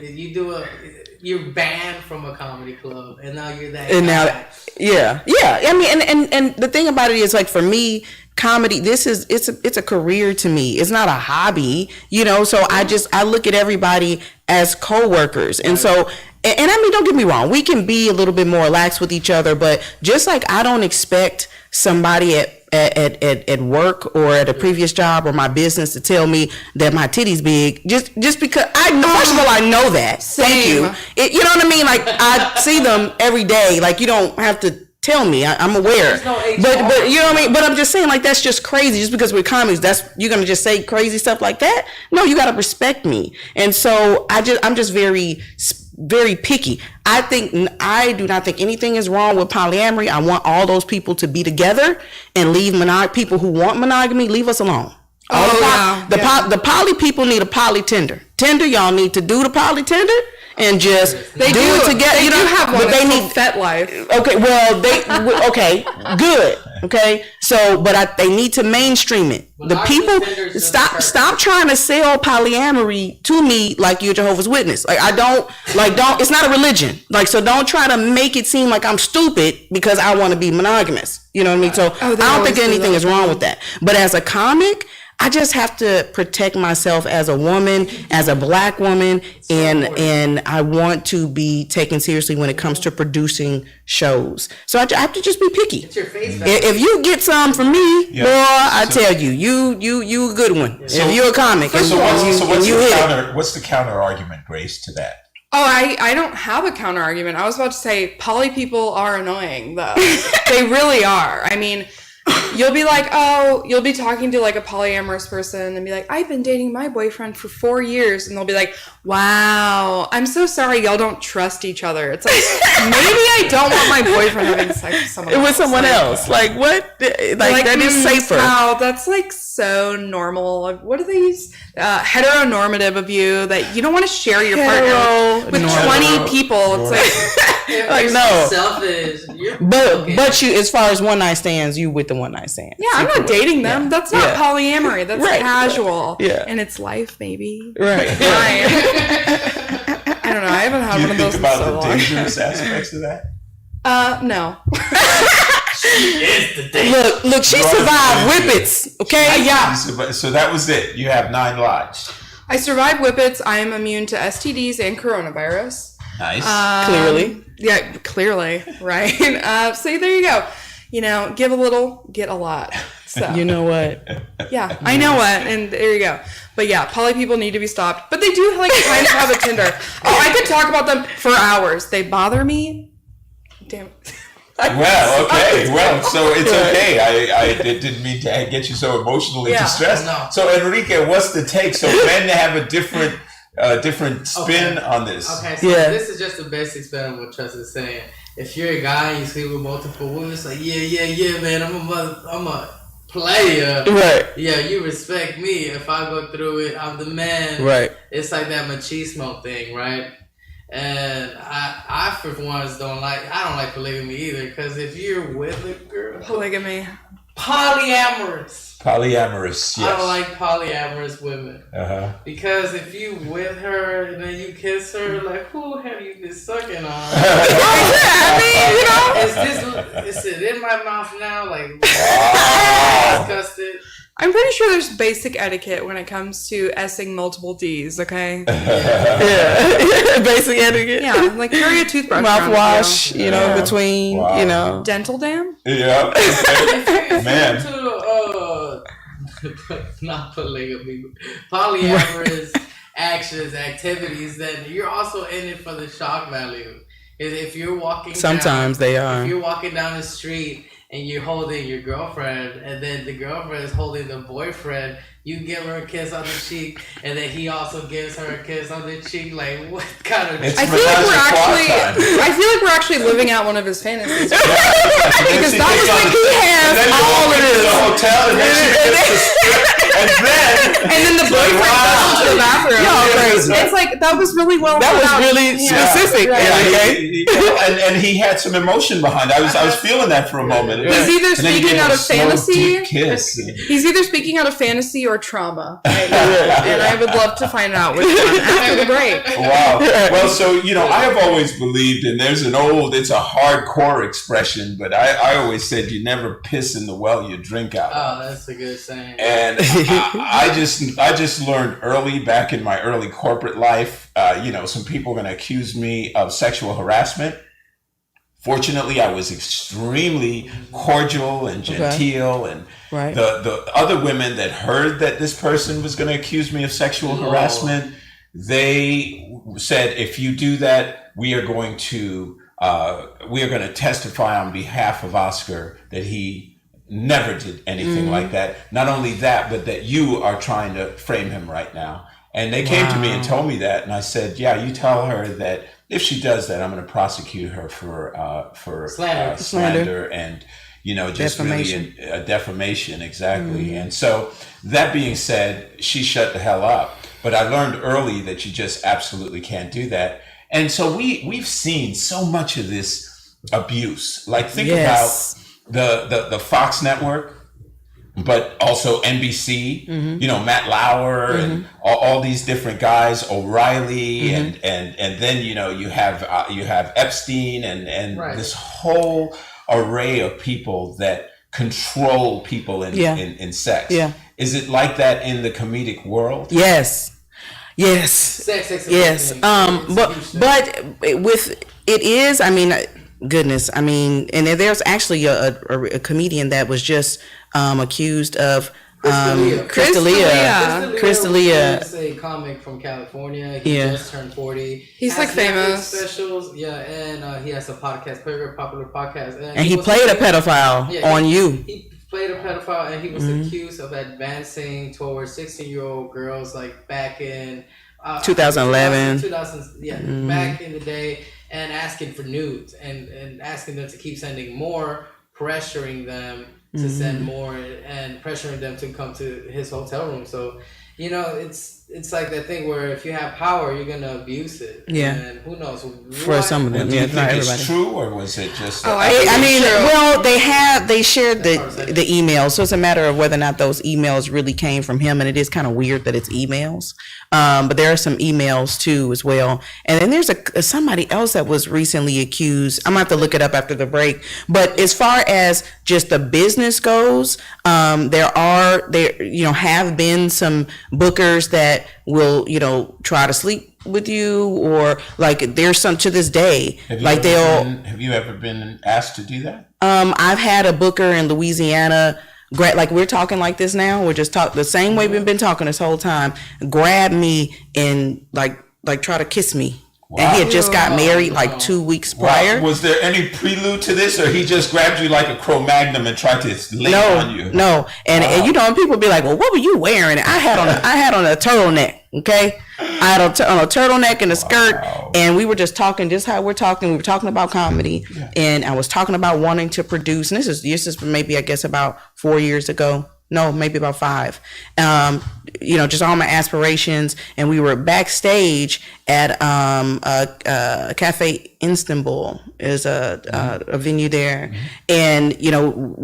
You're banned from a comedy club, and now you're that. And guy. Now, I mean, and the thing about it is, for me, comedy. It's a career to me. It's not a hobby, So I look at everybody as coworkers, and so. And I mean, don't get me wrong. We can be a little bit more lax with each other, but just like I don't expect somebody at work or at a previous job or my business to tell me that my titty's big, just because first of all, I know that. Same. Thank you. You know what I mean? I see them every day. You don't have to tell me. I'm aware. No but you know what I mean? But I'm just saying, that's just crazy. Just because we're comics, you're gonna just say crazy stuff like that? No, you gotta respect me. And so I'm just very picky. I do not think anything is wrong with polyamory. I want all those people to be together and leave people who want monogamy, leave us alone. The poly people need a poly tender. Y'all need to do the poly tender and just They do it together. They do have one. But they need FetLife. Okay, well, okay, good. Okay, so they need to mainstream it. Well, the our people contenders stop trying to sell polyamory to me like you're Jehovah's Witness. Like I don't. It's not a religion. Like, so don't try to make it seem like I'm stupid because I want to be monogamous. You know what I mean? So I don't think anything is wrong with that. But as a comic, I just have to protect myself as a woman, as a black woman, and I want to be taken seriously when it comes to producing shows. So I have to just be picky. It's your face value. If you get some from me, boy, I tell you, you a good one. If you're a comic, what's the counter argument, Grace, to that? Oh, I don't have a counter argument. I was about to say poly people are annoying though. They really are. I mean, you'll be talking to like a polyamorous person and be like, I've been dating my boyfriend for 4 years, and they'll be like, wow, I'm so sorry y'all don't trust each other. It's like, maybe I don't want my boyfriend having sex with someone else. With someone else. Like what? Like that is safer. Wow, that's like so normal. Like, what do they use? Heteronormative of you that you don't want to share your partner with 20 people. It's like no. Selfish. But you, as far as one night stands, you with the one night stand. Yeah, I'm not dating them. Yeah. That's not polyamory. That's casual. Yeah. And it's life, maybe. Right. I don't know. I haven't had one of those in so long. Do you think about the dangerous aspects of that? No. She is the dangerous. Look, she survived whippets. Okay? Yeah. So that was it. You have 9 lives. I survived whippets. I am immune to STDs and coronavirus. Nice. Clearly. Yeah, clearly. Right. So there you go. You know, give a little, get a lot. So you know what? Yeah, I know what, and there you go. But yeah, poly people need to be stopped. But they do like kind of have a Tinder. Oh, I could talk about them for hours. They bother me. Damn. Well, okay. Well, so it's okay. I didn't mean to get you so emotionally distressed. No. So Enrique, what's the take? So men have a different spin on this. Okay, so this is just a basic spin of what Trust is saying. If you're a guy and you sleep with multiple women, it's like, yeah, man, I'm a player. Right. Yeah, you respect me. If I go through it, I'm the man. Right. It's like that machismo thing, right? And I for once don't like polygamy either, because if you're with a girl, Polygamy. Polyamorous, yes. I don't like polyamorous women. Because if you with her and then you kiss her, like, who have you been sucking on? I mean, is it in my mouth now? Like, disgusted. I'm pretty sure there's basic etiquette when it comes to S-ing multiple D's, okay? Yeah. Basic etiquette. Yeah, like carry a toothbrush. Mouthwash, between, Dental dam? Yeah. Man. Not polygamy, polyamorous activities, then you're also in it for the shock value. If you're walking Sometimes they are. If you're walking down the street and you're holding your girlfriend, and then the girlfriend is holding the boyfriend, you give her a kiss on the cheek, and then he also gives her a kiss on the cheek. Like, what kind of? I feel like we're actually living out one of his fantasies. Because that was like he has all of this. The hotel, and then the boyfriend goes to the bathroom. It's like that was really well. That was really specific. Yeah, and he had some emotion behind it. I was feeling that for a moment. He's either speaking out of fantasy. Kiss. He's either speaking out of fantasy or trauma. Right now. And I would love to find out which one after the break. Wow. Well, so I have always believed, and it's a hardcore expression, but I always said you never piss in the well you drink out of. Oh, that's a good saying. And I just learned early, back in my early corporate life, some people are going to accuse me of sexual harassment. Fortunately, I was extremely cordial and genteel, and the other women that heard that this person was going to accuse me of sexual harassment, they said, if you do that, we are going to testify on behalf of Oscar that he never did anything like that. Not only that, but that you are trying to frame him right now. And they came to me and told me that, and I said, yeah, you tell her that if she does that, I'm going to prosecute her for slander and just defamation. Really a defamation, exactly. And so that being said, she shut the hell up. But I learned early that you just absolutely can't do that. And so we've seen so much of this abuse. Like think Yes. about the Fox network, but also NBC, you know, Matt Lauer and all these different guys, O'Reilly, and then, you know, you have Epstein and Right. this whole array of people that control people in sex. Yeah. Is it like that in the comedic world? Yes. Yes. Sex. Yes. But with it is, I mean, goodness, I mean, and there's actually a comedian that was just accused of Crystalia. is a comic from California. He just turned 40. He's like famous. Specials, and he has a podcast, very popular podcast. And he played a pedophile on You. He played a pedophile, and he was accused of advancing towards 16-year-old girls, like back in 2011. 2000, back in the day, and asking for nudes and asking them to keep sending more, pressuring them to send more, and pressuring them to come to his hotel room. So, you know, it's like that thing where if you have power, you're gonna abuse it. Yeah. And who knows? For some of them, Do you yeah, think not it's everybody. true, or was it just? I mean, well, they shared the emails, so it's a matter of whether or not those emails really came from him, and it is kind of weird that it's emails. But there are some emails too as well, and then there's somebody else that was recently accused. I'm gonna have to look it up after the break. But as far as just the business goes, there have been some bookers that will try to sleep with you, or like there's some to this day Have you ever been asked to do that? I've had a booker in Louisiana, like we're talking like this now, we're just the same way we've been talking this whole time, grab me and like try to kiss me. Wow. And he had just got married like 2 weeks prior. Wow. Was there any prelude to this, or he just grabbed you like a Cro-Magnon and tried to lay on you? No. And and people be like, well, what were you wearing? And I had on a turtleneck. Okay, I had on a turtleneck and a skirt, and we were just talking, just how we're talking. We were talking about comedy, and I was talking about wanting to produce. And this is maybe, I guess, about 4 years ago. No, maybe about 5. Just all my aspirations, and we were backstage at a Cafe Istanbul, is a venue there, and in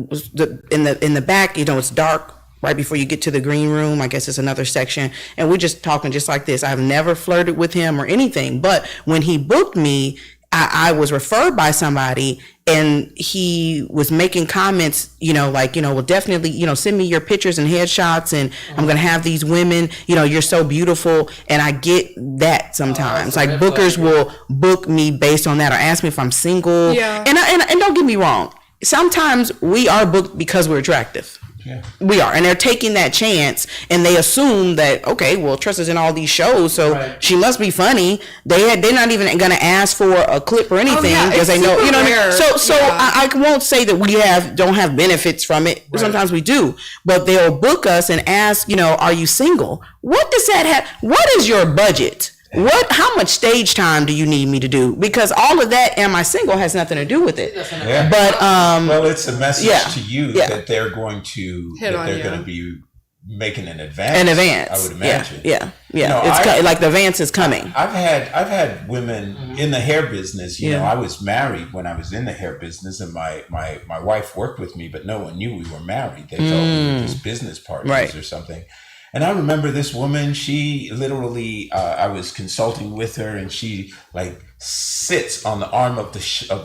the back, it's dark. Right before you get to the green room, I guess it's another section. And we're just talking just like this. I've never flirted with him or anything. But when he booked me, I was referred by somebody, and he was making comments, well, definitely, send me your pictures and headshots, and I'm going to have these women, you're so beautiful. And I get that sometimes. Like bookers will book me based on that, or ask me if I'm single. Yeah. And don't get me wrong. Sometimes we are booked because we're attractive. Yeah. We are, and they're taking that chance, and they assume that, okay, well, Tressa's in all these shows, so she must be funny. They're not even going to ask for a clip or anything because they know, what I mean. So I won't say that we don't have benefits from it. Right. Sometimes we do, but they'll book us and ask, are you single? What does that have? What is your budget? How much stage time do you need me to do? Because all of that, am I single, has nothing to do with it. Yeah. But well, it's a message to you that they're going to be making an advance. I would imagine. Yeah. It's like the advance is coming. I've had women in the hair business. I was married when I was in the hair business, and my wife worked with me, but no one knew we were married. They thought we were just business partners or something. And I remember this woman, she literally, I was consulting with her, and she like sits on the arm of the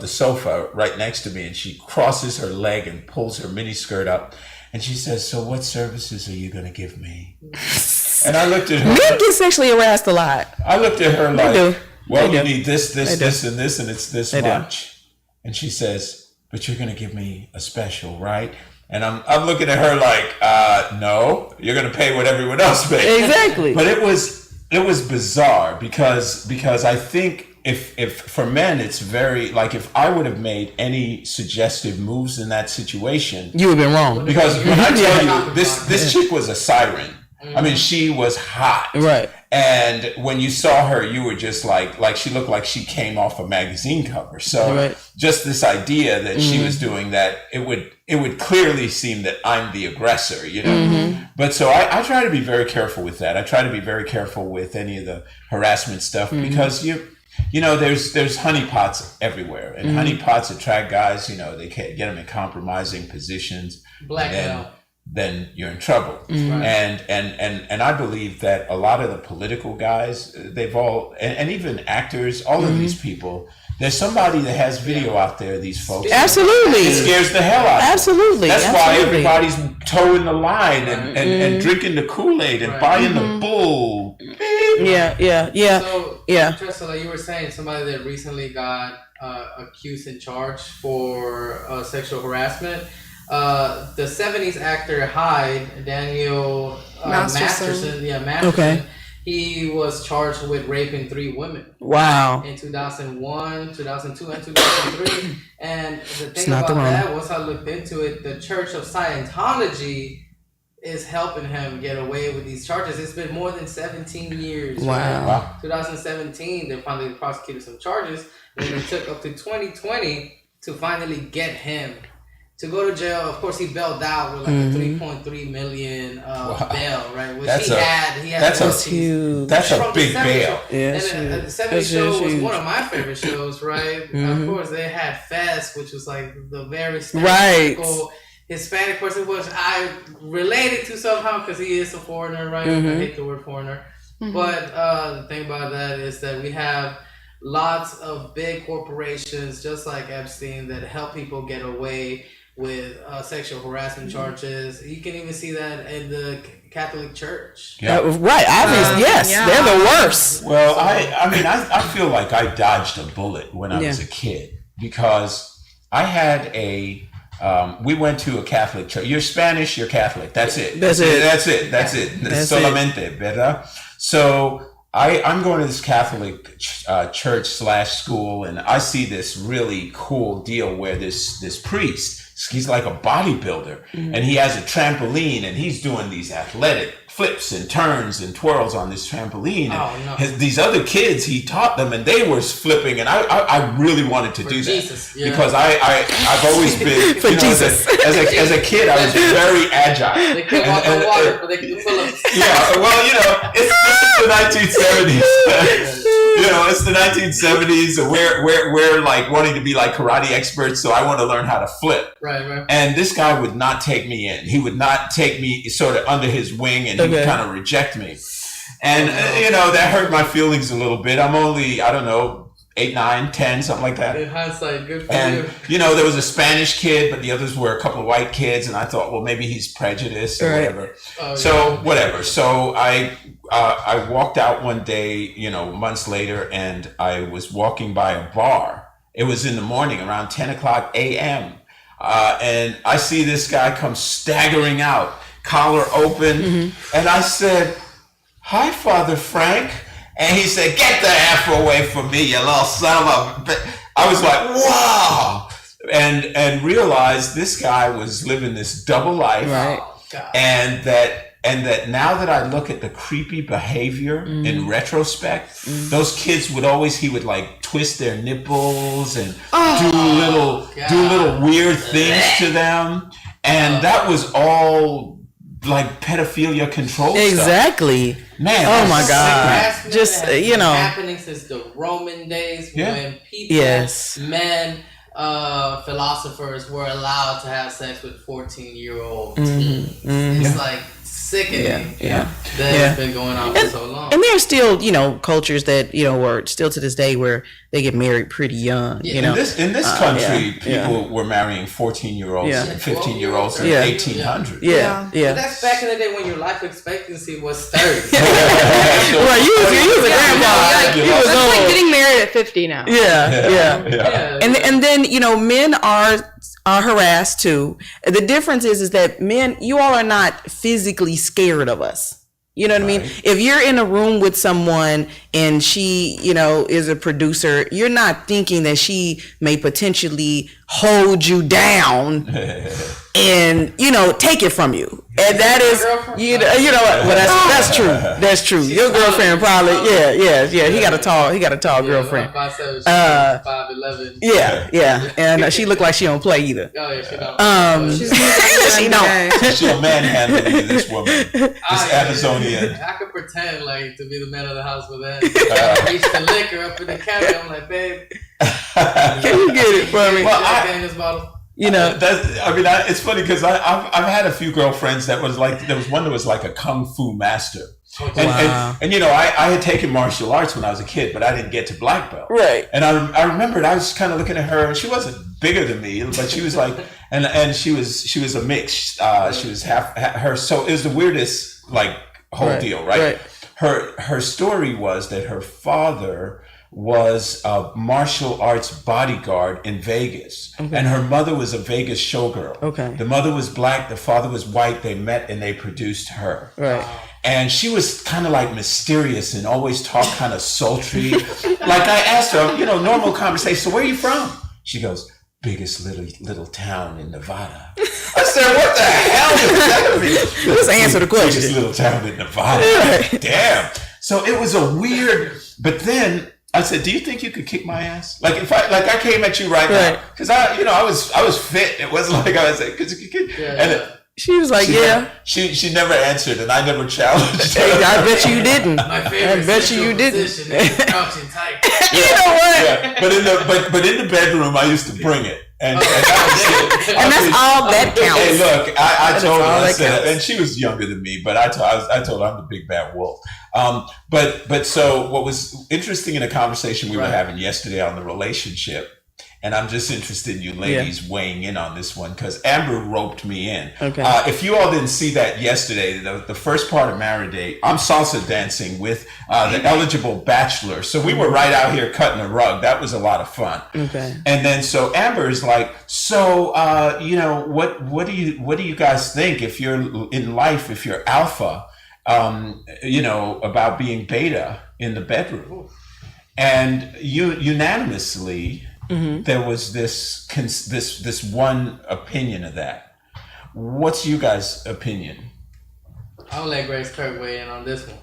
sofa right next to me, and she crosses her leg and pulls her mini skirt up. And she says, so what services are you going to give me? And I looked at her. Men get sexually harassed a lot. I looked at her like, well, you need this, and it's this much. And she says, but you're going to give me a special, right? And I'm looking at her like, no, you're going to pay what everyone else pays. Exactly. But it was bizarre because I think if for men, it's very, like, if I would have made any suggestive moves in that situation, you would have been wrong. Because when I tell you, this chick was a siren. I mean, she was hot. Right. And when you saw her, you were just like she looked like she came off a magazine cover. So just this idea that she was doing that, it would clearly seem that I'm the aggressor, But so I try to be very careful with that. I try to be very careful with any of the harassment stuff because there's honeypots everywhere, and honeypots attract guys. They can't get them in compromising positions. Blackmail. Then you're in trouble. And I believe that a lot of the political guys, they've all, and even actors, all of these people, there's somebody that has video out there, these folks. Absolutely. It scares the hell out of them. Absolutely. That's why everybody's towing the line and drinking the Kool-Aid and buying the bull. So, Tressa, like you were saying, somebody that recently got accused and charged for sexual harassment. The 70s actor Hyde, Daniel Masterson. Okay. He was charged with raping 3 women. Wow. In 2001, 2002, and 2003. And the thing about that, once I looked into it, the Church of Scientology is helping him get away with these charges. It's been more than 17 years. Wow. Right? 2017, they finally prosecuted some charges. And it took up to 2020 to finally get him to go to jail. Of course, he bailed out with like a $3.3 million bail, right? Which that's huge. That's a big bail. And the 70s show was one of my favorite shows, right? Of course, they had Fest, which was like the very stereotypical Hispanic person, which I related to somehow because he is a foreigner, right? I hate the word foreigner. But the thing about that is that we have lots of big corporations, just like Epstein, that help people get away with sexual harassment charges. You can even see that in the Catholic Church. Right, obviously, yes, they're the worst. Well, I feel like I dodged a bullet when I was a kid because I had we went to a Catholic church. You're Spanish, you're Catholic. That's it. That's it. Solamente, ¿verdad? So I'm going to this Catholic church/school, and I see this really cool deal where this priest, he's like a bodybuilder, and he has a trampoline, and he's doing these athletic flips and turns and twirls on this trampoline. And these other kids, he taught them, and they were flipping, and I really wanted to do that because I've always been Jesus. As a kid, I was very agile. They couldn't walk on water, but they could pull up. Yeah, well, this is the 1970s. It's the 1970s, and we're like wanting to be like karate experts, so I want to learn how to flip. Right. And this guy would not take me in. He would not take me sort of under his wing, and he would kind of reject me. And, that hurt my feelings a little bit. I'm only, 8, 9, 10, something like that. In hindsight, good for you. There was a Spanish kid, but the others were a couple of white kids, and I thought, well, maybe he's prejudiced or whatever. Whatever. So I walked out one day, months later, and I was walking by a bar. It was in the morning, around 10 o'clock a.m. And I see this guy come staggering out, collar open, and I said, "Hi, Father Frank." And he said, "Get the F away from me, you little son of a..." I was like, wow. And realized this guy was living this double life. Right. And that now that I look at the creepy behavior in retrospect, those kids he would like twist their nipples and do little weird things to them. And that was all like pedophilia control exactly stuff. Man, oh my God, just happening since the Roman days when people, men, philosophers were allowed to have sex with 14-year-old teens. It's like sickening. That's been going on for so long. And there's still, cultures that, or still to this day where they get married pretty young. In this country, people were marrying 14-year-olds and 15-years-olds in the 1800s. But that's back in the day when your life expectancy was 30. Well, you was a grandma. That's like getting married at 50 now. And then, men are harassed too. The difference is that men, you all are not physically scared of us. You know what I mean? If you're in a room with someone and she, is a producer, you're not thinking that she may potentially hold you down and take it from you. And that is you know what? Well, that's true. That's true. Your girlfriend probably yeah. He got a tall girlfriend. 5'7", 5'11". Yeah. And she looked like she don't play either. Oh yeah, she don't. She don't. She'll manhandle you, this woman, this Amazonian. I could pretend like to be the man of the house with that. I reach the liquor up in the cabinet. I'm like, babe, can you get it for me? Well, in this bottle. It's funny because I've had a few girlfriends that was like, there was one that was like a kung fu master. And I had taken martial arts when I was a kid, but I didn't get to black belt. Right. And I remembered I was kind of looking at her, and she wasn't bigger than me, but she was like, and she was a mix. She was half her. So it was the weirdest whole deal, right? Her story was that her father was a martial arts bodyguard in Vegas. And her mother was a Vegas showgirl. Okay. The mother was black, the father was white. They met and they produced her. Right. And she was kind of like mysterious and always talked kind of sultry. Like I asked her, normal conversation, so where are you from? She goes, biggest little town in Nevada. I said, what the hell does that mean? Let's answer the question. Biggest little town in Nevada. Damn. So it was a weird, but then I said, do you think you could kick my ass? Like if I came at you right now, because I was fit. It wasn't like I was like, she was like, She never answered, and I never challenged her. I bet you didn't. My favorite I bet you didn't. Position is crouching tight. You know what? Yeah, but in the bedroom, I used to bring it, and that was it. And that's all that counts. Hey, look, I told her, I said, and she was younger than me, but I told her I'm the big bad wolf. But so what was interesting in a conversation we were having yesterday on the relationship. And I'm just interested in you ladies weighing in on this one because Amber roped me in. Okay. If you all didn't see that yesterday, the first part of Married Day, I'm salsa dancing with the eligible bachelor. So we were right out here cutting a rug. That was a lot of fun. Okay. And then so Amber is like, so what do you guys think if you're in life, if you're alpha, about being beta in the bedroom? And unanimously. Mm-hmm. There was this one opinion of that. What's you guys' opinion? I'll let Grace Kirk weigh in on this one.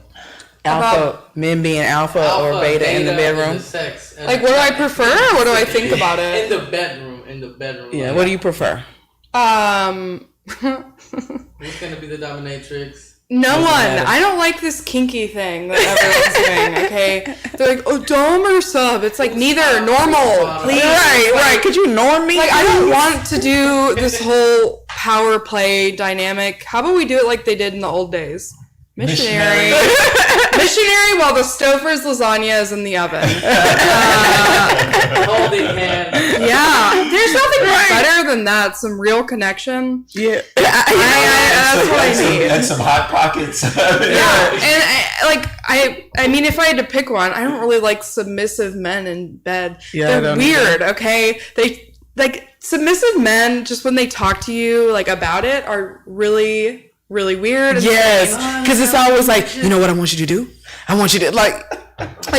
Men being alpha or beta in the bedroom. Sex. Like, what do I prefer, or what do I think about it? In the bedroom. Yeah. What do you prefer? Who's gonna be the dominatrix? No one. I don't like this kinky thing that everyone's doing, okay? They're like, oh, dom or sub. It's like neither. Normal, please. Right. Could you norm me? Like, I don't want to do this whole power play dynamic. How about we do it like they did in the old days? Missionary while the Stouffer's lasagna is in the oven. Holding hands. Yeah. There's nothing better than that. Some real connection. Yeah. That's what I need. And some Hot Pockets. Yeah. And I mean, if I had to pick one, I don't really like submissive men in bed. Yeah, they're weird, okay? They, submissive men, just when they talk to you, about it, are really... really weird. Yes, because it's always like, you know what I want you to do? I want you to like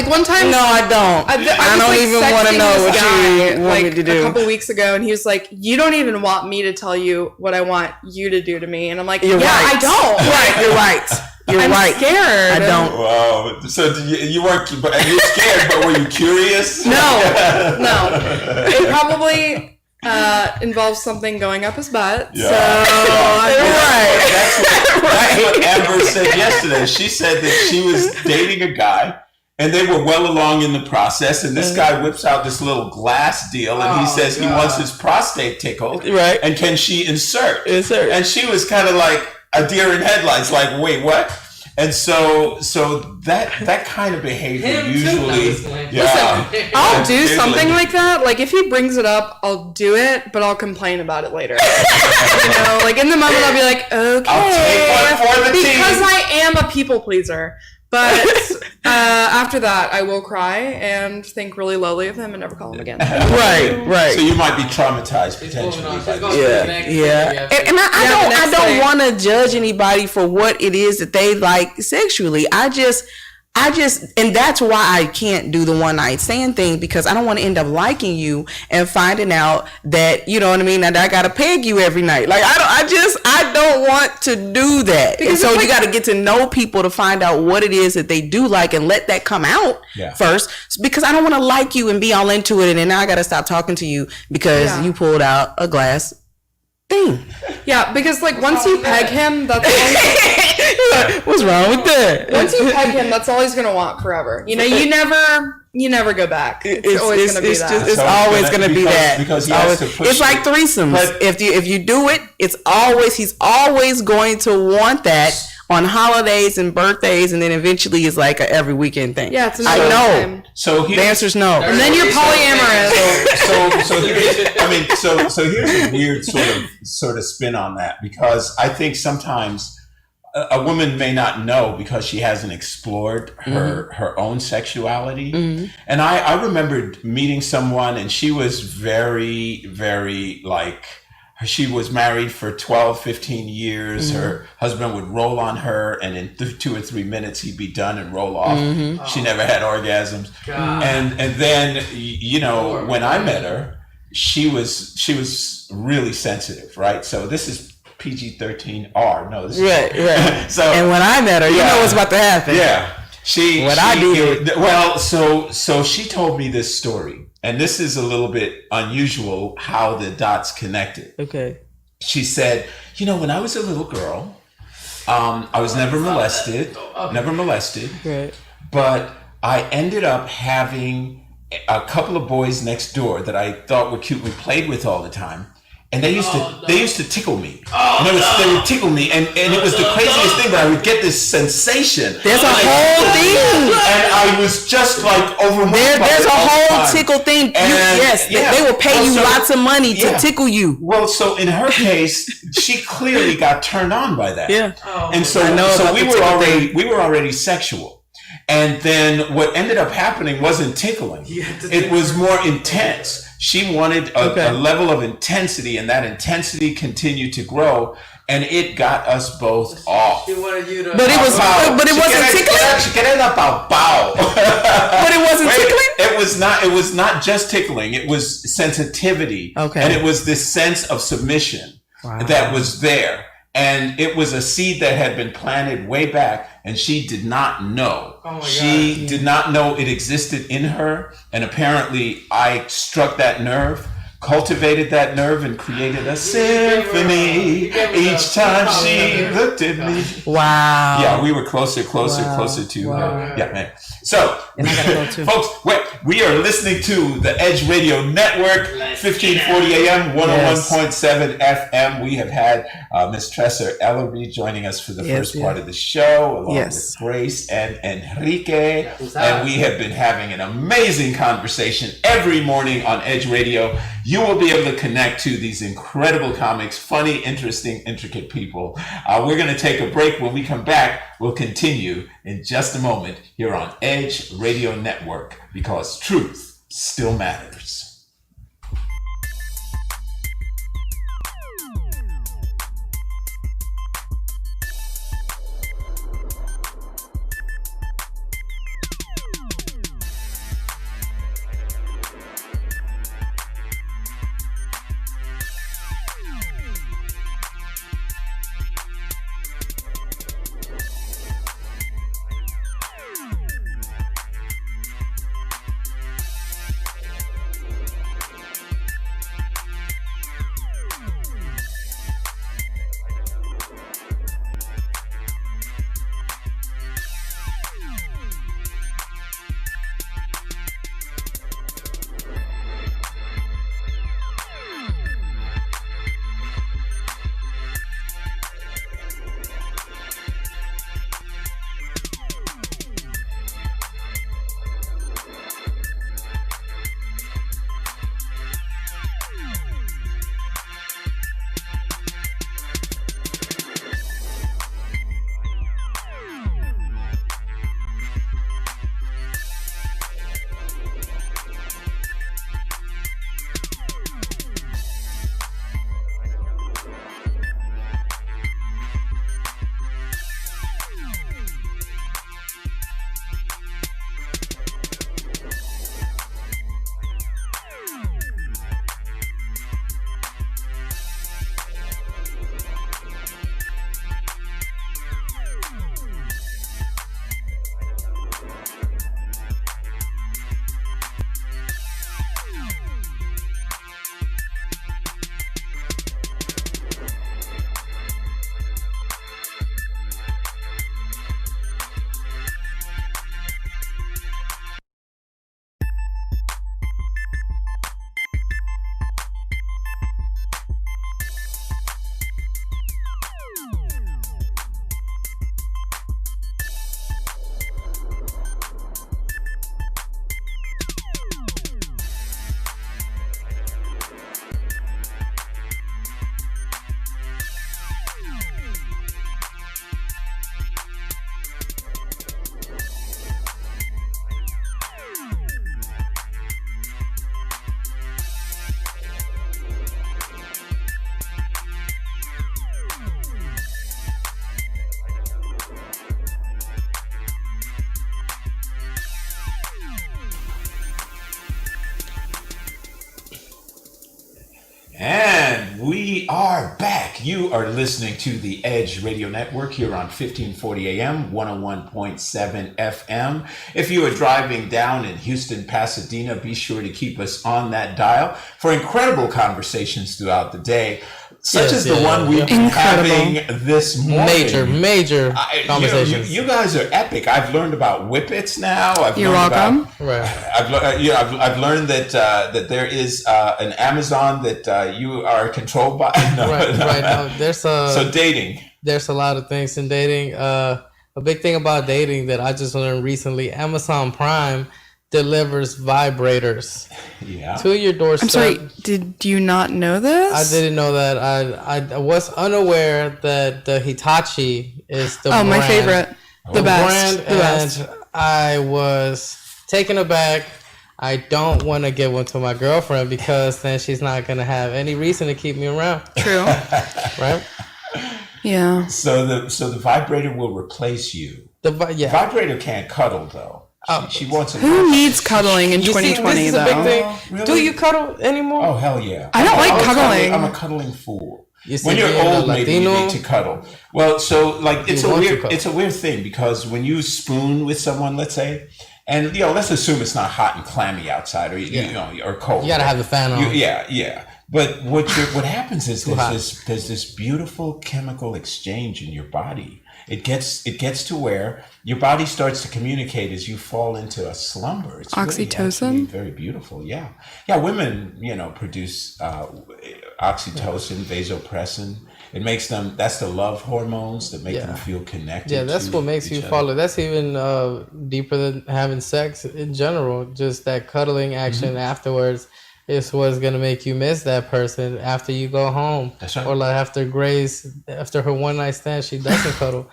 one time. No, I don't. I don't even want to know what you want me to do. A couple weeks ago, and he was like, "You don't even want me to tell you what I want you to do to me." And I'm like, You're right. I don't. Right, you're right. I'm scared. I don't. Wow. So you weren't. You're scared, but were you curious? No. It probably. Involves something going up his butt. Yeah. So that's what Amber said yesterday. She said that she was dating a guy and they were well along in the process, and this guy whips out this little glass deal and he says he wants his prostate tickled. Right. And can she insert? And she was kind of like a deer in headlights, like, wait, what? And so that kind of behavior usually, Listen, I'll do something like that. Like if he brings it up, I'll do it, but I'll complain about it later. In the moment, I'll be like, okay, I'll take one for the team. Because I am a people pleaser. But after that, I will cry and think really lowly of him and never call him again. Right. So you might be traumatized potentially. Yeah. And I don't want to judge anybody for what it is that they like sexually. I and that's why I can't do the one night stand thing, because I don't want to end up liking you and finding out that, you know what I mean, that I got to peg you every night. Like, I don't want to do that. Because and so you got to get to know people to find out what it is that they do like and let that come out first, because I don't want to like you and be all into it. And then I got to stop talking to you because you pulled out a glass thing. Yeah, because like once you peg him, that's all what's wrong with that? Once you peg him, that's all he's gonna want forever. You know, you never go back. It's always gonna be that. It's always gonna be that. Because it's like threesomes. But if you do it, he's always going to want that on holidays and birthdays, and then eventually it's like a every weekend thing. Yeah, it's I know. So the answer's no. And then you're polyamorous. So here's a weird sort of spin on that, because I think sometimes a woman may not know because she hasn't explored her own sexuality. And I remembered meeting someone, and she was very, very like, she was married for 12, 15 years. Her husband would roll on her, and in 2 or 3 minutes he'd be done and roll off. She never had orgasms. And then, you know, when I met her, she was really sensitive, right? So this is PG-13R. No, this is right. So, and when I met her, you know what's about to happen. Yeah. So she told me this story, and this is a little bit unusual how the dots connected. Okay. She said, you know, when I was a little girl, I was never molested, Right. but I ended up having a couple of boys next door that I thought were cute. We played with all the time. And they used to tickle me. They would tickle me, and it was the craziest thing, but I would get this sensation. There's a whole thing. And I was just like overwhelmed. There's a whole tickle thing. They will pay you lots of money to tickle you. Well, so in her case, she clearly got turned on by that. Yeah. And so we were already sexual. And then what ended up happening wasn't tickling. It was more intense. She wanted a level of intensity, and that intensity continued to grow, and it got us both off. She wanted you to. But it wasn't tickling. But it wasn't tickling. It was not just tickling. It was sensitivity. Okay. And it was this sense of submission that was there. And it was a seed that had been planted way back, and she did not know. She did not know it existed in her. And apparently I struck that nerve, cultivated that nerve, and created a symphony each time she looked at me. Wow. Yeah, we were closer to her. Yeah, man. So, and I gotta go too. Folks, we are listening to the Edge Radio Network, 1540 AM, 101.7 FM. We have had Miss Tressa Ellerby joining us for the first part of the show, along with Grace and Enrique. And we have been having an amazing conversation every morning on Edge Radio. You will be able to connect to these incredible comics, funny, interesting, intricate people. We're going to take a break. When we come back, we'll continue in just a moment here on Edge Radio Network, because truth still matters. And we are back. You are listening to the Edge Radio Network here on 1540 AM, 101.7 FM. If you are driving down in Houston, Pasadena, be sure to keep us on that dial for incredible conversations throughout the day, such as the one we've been having this morning. Major conversations. You guys are epic. I've learned about whippets now. You're welcome. I've learned that that there is an Amazon that you are controlled by. Right. So dating. There's a lot of things in dating. A big thing about dating that I just learned recently: Amazon Prime delivers vibrators to your doorstep. I'm sorry, did you not know this? I didn't know that. I was unaware that the Hitachi is the brand. My favorite. The best. And I was taken aback. I don't want to give one to my girlfriend because then she's not going to have any reason to keep me around. True. Right? Yeah. So the vibrator will replace you. Vibrator can't cuddle though. She wants a Who needs cuddling in 2020 though? Big thing. Really? Do you cuddle anymore? Oh hell yeah! I don't like cuddling. I'm a cuddling fool. When you're old, maybe you need to cuddle. Well, so like it's a weird thing because when you spoon with someone, let's say, and let's assume it's not hot and clammy outside or cold. You gotta have the fan on. Yeah. But what happens is there's this beautiful chemical exchange in your body. It gets to where your body starts to communicate as you fall into a slumber. It's oxytocin? Really very beautiful. Yeah. Women, produce oxytocin, vasopressin. It makes them. That's the love hormones that make them feel connected. Yeah, that's what makes you follow. That's even deeper than having sex in general. Just that cuddling action afterwards is what's gonna make you miss that person after you go home. That's right. Or like after Grace, after her one night stand, she doesn't cuddle.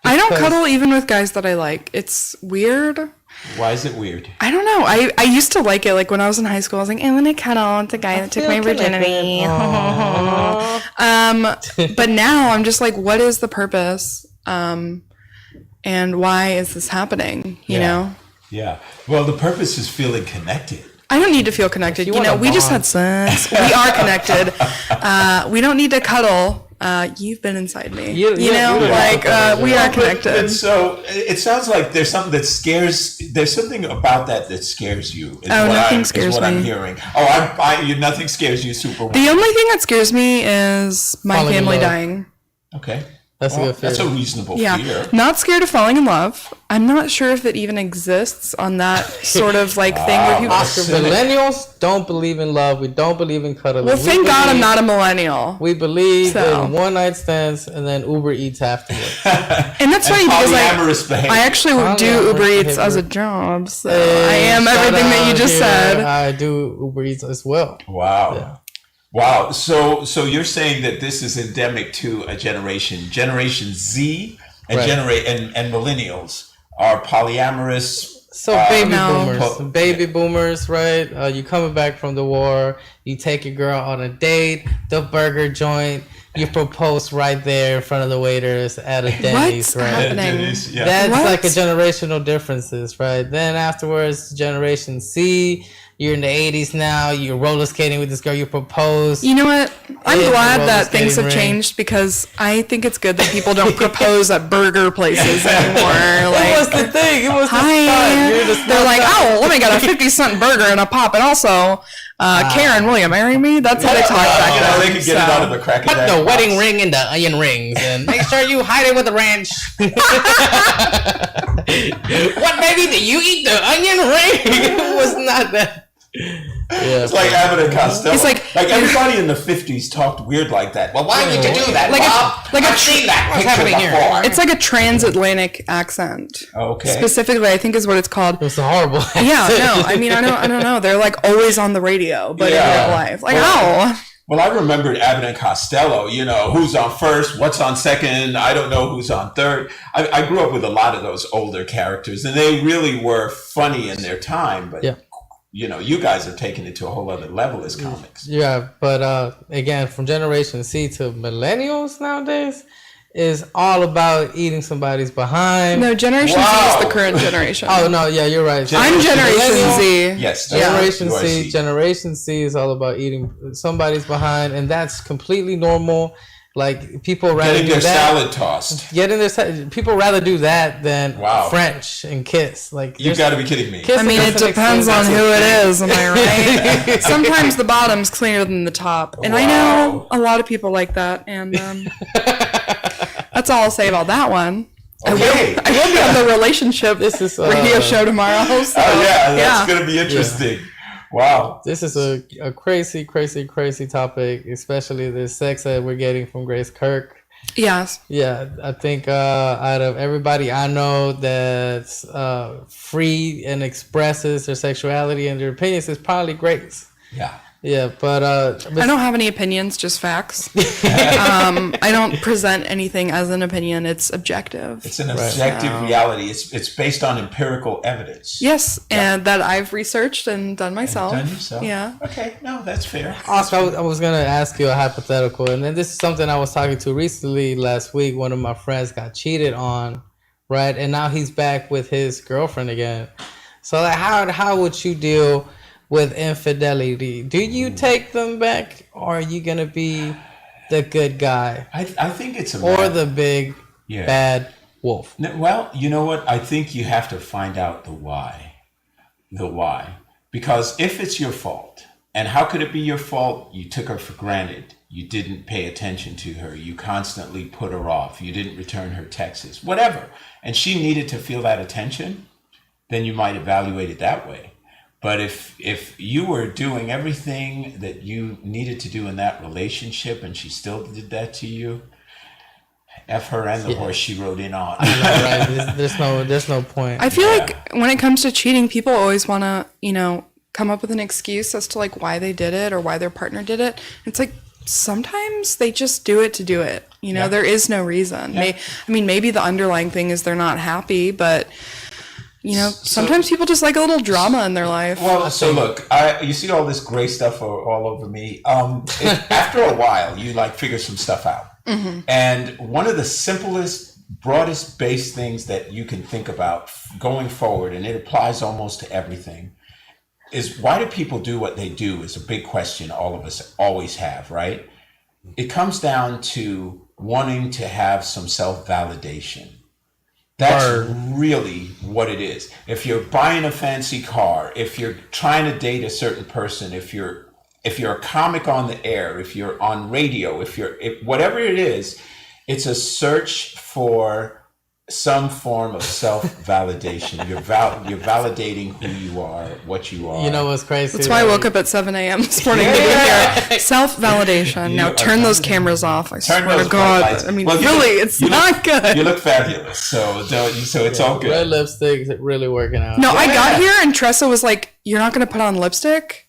I don't cuddle even with guys that I like. It's weird. Why is it weird? I don't know. I used to like it. Like when I was in high school, I was like, I want to cuddle with the guy that took my virginity. But now I'm just like, what is the purpose? And why is this happening? You know? Yeah. Well, the purpose is feeling connected. I don't need to feel connected. We just had sex. We are connected. We don't need to cuddle. You've been inside me. We are connected. And so it sounds like there's something that scares. There's something about that scares you. Nothing scares me. I'm hearing. Nothing scares you, Superwoman. The only thing that scares me is my family dying. Okay. That's a good fear. That's a reasonable fear. Not scared of falling in love. I'm not sure if it even exists on that sort of like thing where people. Millennials don't believe in love. We don't believe in cuddling. Well, thank God I'm not a millennial. We believe in one night stands and then Uber Eats afterwards. And that's funny because I actually do Uber Eats as a job. So I am everything that you just said. I do Uber Eats as well. Wow. Yeah. Wow. So you're saying that this is endemic to a Generation Z and and millennials are polyamorous. So baby boomers, right? You coming back from the war, you take your girl on a date, the burger joint, you propose right there in front of the waiters at a Denny's, right? Happening? That's like a generational differences, right? Then afterwards, Generation C. You're in the 80s now. You're roller skating with this girl. You propose. You know what? I'm glad that things have changed because I think it's good that people don't propose at burger places anymore. It was the thing. It was They're like, oh, let me get a 50-cent burger and a pop, and also, Karen, will you marry me? That's how they talk back then. They could get it out of a crack. Put the wedding ring in the onion rings and make sure you hide it with the ranch. What, baby? Did you eat the onion ring? It was not that. Yeah, it's like Abbott and Costello. It's like everybody in the 50s talked weird like that. Well, why would you do that? I've seen that picture before. It's like a transatlantic accent. Okay. Specifically, I think is what it's called. It's a horrible accent. Yeah, no. I mean, I don't know. They're like always on the radio, but in real life. Like, Well, I remembered Abbott and Costello, who's on first, what's on second, I don't know who's on third. I grew up with a lot of those older characters, and they really were funny in their time, but you guys have taken it to a whole other level as comics. Yeah, but again, from Generation C to millennials nowadays, is all about eating somebody's behind. No, Generation Z is the current generation. Oh no, yeah, you're right. I'm Generation Z. Yes, Generation C. Generation C is all about eating somebody's behind, and that's completely normal. Like people rather getting do their that. salad tossed. People rather do that than Wow. French and kiss. Like You got to be kidding me. I mean, it depends on who it is. Am I right? Sometimes the bottom's cleaner than the top, and I know a lot of people like that. And that's all I'll say about that one. Okay. I will be on the relationship radio show tomorrow. So, that's going to be interesting. Yeah. Wow. This is a crazy, crazy, crazy topic, especially the sex that we're getting from Grace Kirk. Yes. Yeah, I think out of everybody I know that's free and expresses their sexuality and their opinions, it's probably Grace. Yeah. Yeah, but I don't have any opinions, just facts. I don't present anything as an opinion. It's objective. It's an objective reality. It's based on empirical evidence. Yes, and that I've researched and done myself. And done yourself? Yeah. Okay, no, that's fair. Also, I was going to ask you a hypothetical, and then this is something I was talking to recently last week. One of my friends got cheated on, right? And now he's back with his girlfriend again. So like, how would you deal with infidelity? Do you take them back, or are you gonna be the good guy? I think it's or the big bad wolf. No, well, you know what? I think you have to find out the why. Because if it's your fault, and how could it be your fault? You took her for granted. You didn't pay attention to her. You constantly put her off. You didn't return her texts, whatever. And she needed to feel that attention, then you might evaluate it that way. But if you were doing everything that you needed to do in that relationship and she still did that to you, F her and the horse she rode in on. Right. There's no point. I feel like when it comes to cheating, people always want to, come up with an excuse as to like why they did it or why their partner did it. It's like sometimes they just do it to do it. There is no reason. Yeah. Maybe the underlying thing is they're not happy, but sometimes people just like a little drama in their life. Well, so look, you see all this gray stuff all over me. After a while, you like figure some stuff out. Mm-hmm. And one of the simplest, broadest base things that you can think about going forward, and it applies almost to everything, is why do people do what they do is a big question all of us always have, right? It comes down to wanting to have some self-validation. That's really what it is. If you're buying a fancy car, if you're trying to date a certain person, if you're a comic on the air, if you're on radio, if whatever it is, it's a search for some form of self-validation. You're validating who you are, what you are. You know what's crazy? That's why I woke up at 7 a.m. this morning to be here. Self-validation. Now turn those cameras off. I swear to God. Lights. It's not good. You look fabulous. So it's all good. Red lipstick's really working out. No, I got here and Tressa was like, "You're not going to put on lipstick?"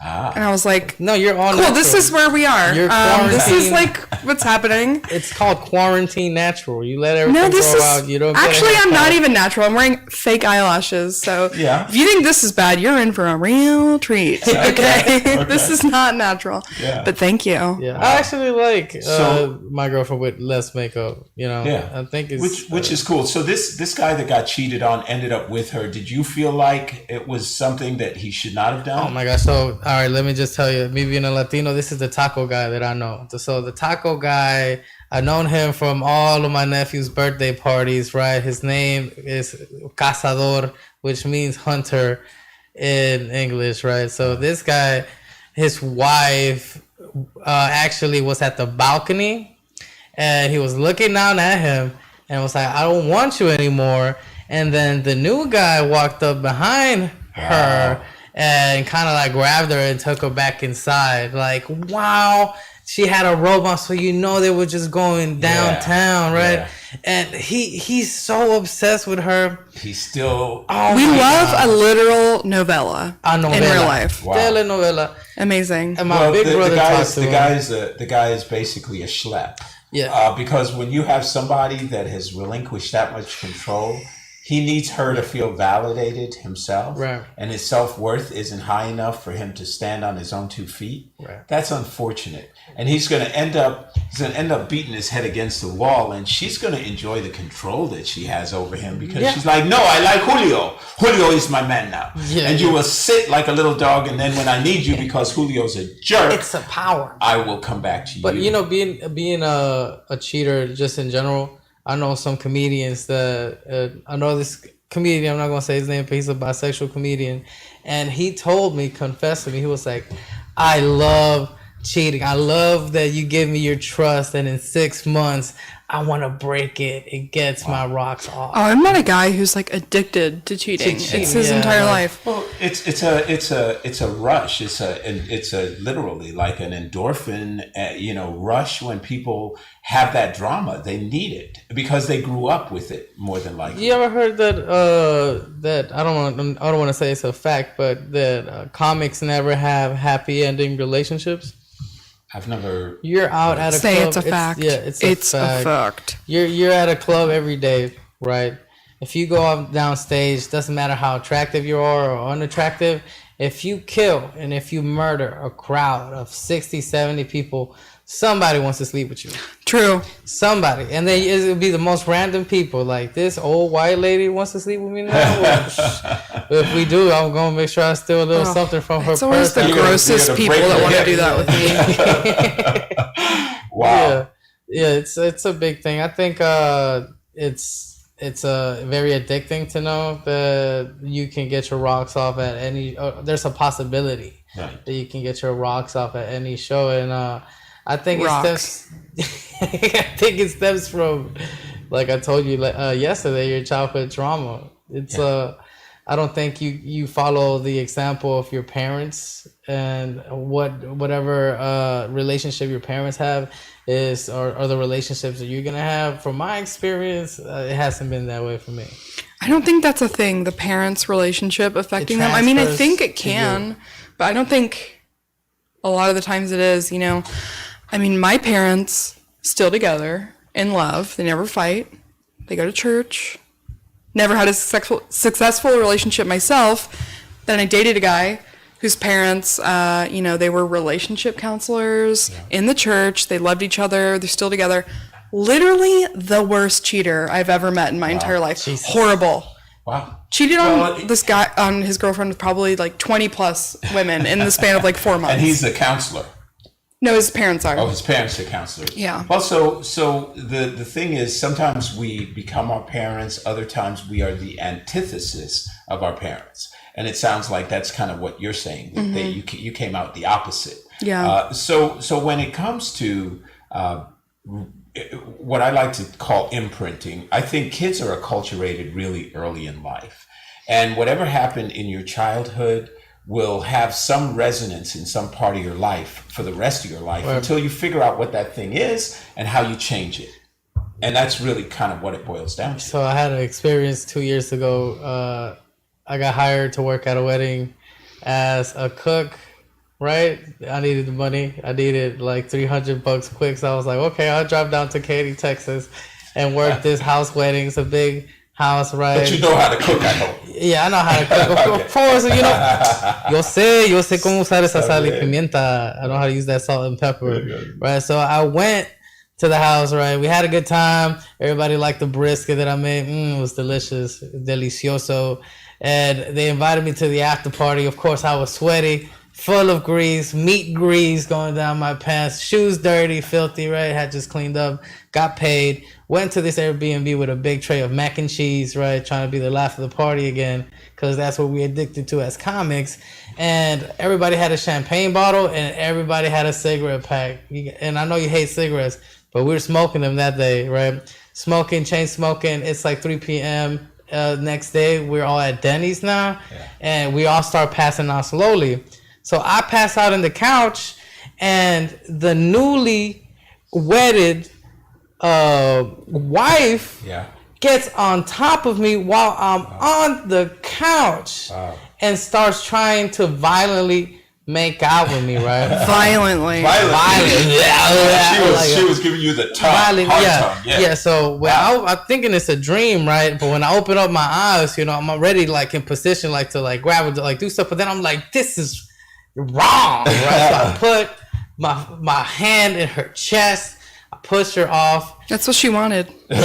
And I was like, "No, you're on." Cool, natural. This is where we are. This is like what's happening. It's called quarantine natural. You let everything grow out. You don't. Actually, I'm not even natural. I'm wearing fake eyelashes. So if you think this is bad, you're in for a real treat. Okay? This is not natural. Yeah. But thank you. Yeah, I actually like my girlfriend with less makeup. Yeah, I think it's which is cool. So this guy that got cheated on ended up with her. Did you feel like it was something that he should not have done? Oh my gosh! So. All right, let me just tell you, me being a Latino, this is the taco guy that I know. So the taco guy, I've known him from all of my nephew's birthday parties, right? His name is Cazador, which means hunter in English, right? So this guy, his wife actually was at the balcony, and he was looking down at him and was like, "I don't want you anymore." And then the new guy walked up behind her and kind of like grabbed her and took her back inside. Like, wow, she had a robe on, so they were just going downtown, right? Yeah. And he's so obsessed with her. He's still. We love a literal novella in real life. Wow. Telenovela. Amazing. And my big brother the guy is basically a schlep. Yeah. Because when you have somebody that has relinquished that much control, he needs her to feel validated himself, Right. and his self-worth isn't high enough for him to stand on his own 2 feet. Right. That's unfortunate, and he's going to end up beating his head against the wall, and she's going to enjoy the control that she has over him because she's like, no, I like Julio. Julio is my man now, and you will sit like a little dog, and then when I need you because Julio's a jerk, It's a power. I will come back to you. But being a cheater just in general, I know some comedians that I know this comedian. I'm not gonna say his name, but he's a bisexual comedian, and he confessed to me, he was like, "I love cheating. I love that you give me your trust, and in 6 months, I want to break it. It gets my rocks off." Oh, I'm not a guy who's like addicted to cheating. It's his entire life. Well, it's a rush. It's a literally like an endorphin, rush when people have that drama. They need it because they grew up with it more than likely. You ever heard that I don't want to say it's a fact, but that comics never have happy ending relationships? I've never. You're out at a Say club. it's a fact. It's a fact. You're at a club every day, right? If you go up downstage, doesn't matter how attractive you are or unattractive, if you kill and if you murder a crowd of 60, 70 people, somebody wants to sleep with you. True. Somebody. And then it'll be the most random people. Like, this old white lady wants to sleep with me now? Well, if we do, I'm going to make sure I steal a little something from her It's always purse. the grossest people that want to do that with me. Wow. Yeah, it's a big thing. I think it's very addicting to know that you can get your rocks off at any. There's a possibility that you can get your rocks off at any show, and I think it stems from, like I told you yesterday, your childhood trauma. It's I don't think you follow the example of your parents, and whatever relationship your parents have is or the relationships that you're gonna have. From my experience, it hasn't been that way for me. I don't think that's a thing, the parents' relationship affecting them. I mean, I think it can, but I don't think a lot of the times it is, I mean, my parents still together, in love. They never fight. They go to church. Never had a successful relationship myself. Then I dated a guy whose parents, they were relationship counselors in the church. They loved each other. They're still together. Literally the worst cheater I've ever met in my entire life. Jesus. Horrible. Wow. Cheated on this guy, on his girlfriend with probably like 20 plus women in the span of like 4 months. And he's a counselor. No, his parents are. Oh, his parents are counselors. Yeah. Well, so the thing is, sometimes we become our parents. Other times we are the antithesis of our parents. And it sounds like that's kind of what you're saying. That you came out the opposite. Yeah. So when it comes to what I like to call imprinting, I think kids are acculturated really early in life. And whatever happened in your childhood will have some resonance in some part of your life for the rest of your life until you figure out what that thing is and how you change it. And that's really kind of what it boils down to. So I had an experience 2 years ago. I got hired to work at a wedding as a cook, right? I needed the money. I needed like $300 quick. So I was like, okay, I'll drive down to Katy, Texas and work this house wedding. It's a big house, right? But you know how to cook, I hope. Yeah, I know how to cook. Of course, yo sé cómo usar esa sal y pimienta. I know how to use that salt and pepper, right? So I went to the house, right? We had a good time. Everybody liked the brisket that I made. It was delicious, delicioso. And they invited me to the after party. Of course, I was sweaty, full of grease, meat grease going down my pants, shoes dirty, filthy, right? Had just cleaned up, got paid, went to this Airbnb with a big tray of mac and cheese, right? Trying to be the laugh of the party again, because that's what we're addicted to as comics. And everybody had a champagne bottle and everybody had a cigarette pack. And I know you hate cigarettes, but we were smoking them that day, right? Smoking, chain smoking. It's like 3 p.m. Next day, we're all at Denny's now, and we all start passing out slowly. So I pass out on the couch, and the newly wedded wife gets on top of me while I'm on the couch and starts trying to violently make out with me, right? Violently. She was giving you the tongue. Yeah. So when I'm thinking it's a dream, right? But when I open up my eyes, you know, I'm already like in position, like to like grab it, to like do stuff. But then I'm like, this is wrong, right? So I put my hand in her chest. I push her off. That's what she wanted. She's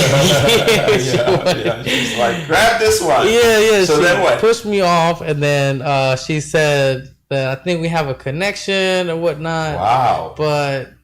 like, grab this one. Yeah. So she then what? Pushed me off, and then she said that I think we have a connection or whatnot. Wow. But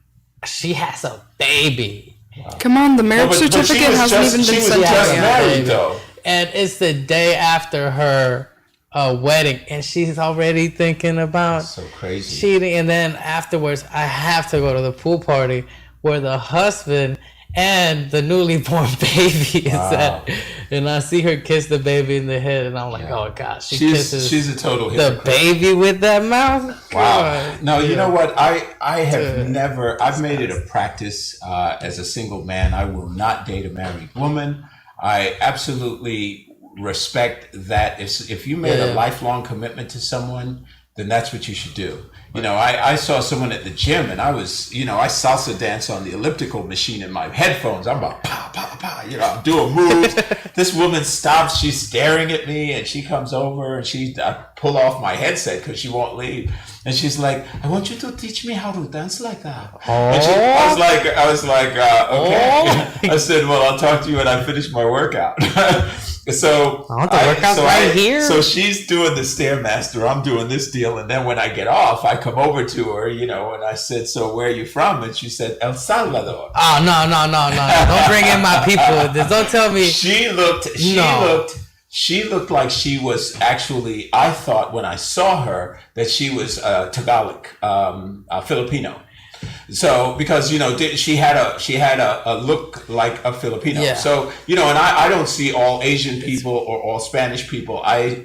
she has a baby. Come on, the marriage certificate hasn't even been sent out yet. Married, though. And it's the day after her wedding, and she's already thinking about so crazy cheating. And then afterwards, I have to go to the pool party where the husband and the newly born baby is at, and I see her kiss the baby in the head, and I'm like, oh gosh, she's a total hypocrite. The baby with that mouth. Wow. God. No, you know what? I have never. I've made it a practice as a single man. I will not date a married woman. I absolutely respect that. If you made a lifelong commitment to someone, then that's what you should do. You know, I saw someone at the gym, and I salsa dance on the elliptical machine in my headphones. I'm about pow, pow, pow, you know, I'm doing moves. This woman stops, she's staring at me, and she comes over, and I pull off my headset because she won't leave. And she's like, I want you to teach me how to dance like that. And I was like, okay. I said, well, I'll talk to you when I finish my workout. So I want the workout right here. So she's doing the Stairmaster. I'm doing this deal. And then when I get off, I come over to her, you know, and I said, so where are you from? And she said, El Salvador. Oh, no. Don't bring in my people. Don't tell me. She looked like she was actually, I thought when I saw her that she was Tagalog, Filipino. So because you know she had a look like a Filipino. Yeah. So you know, and I don't see all Asian people or all Spanish people. I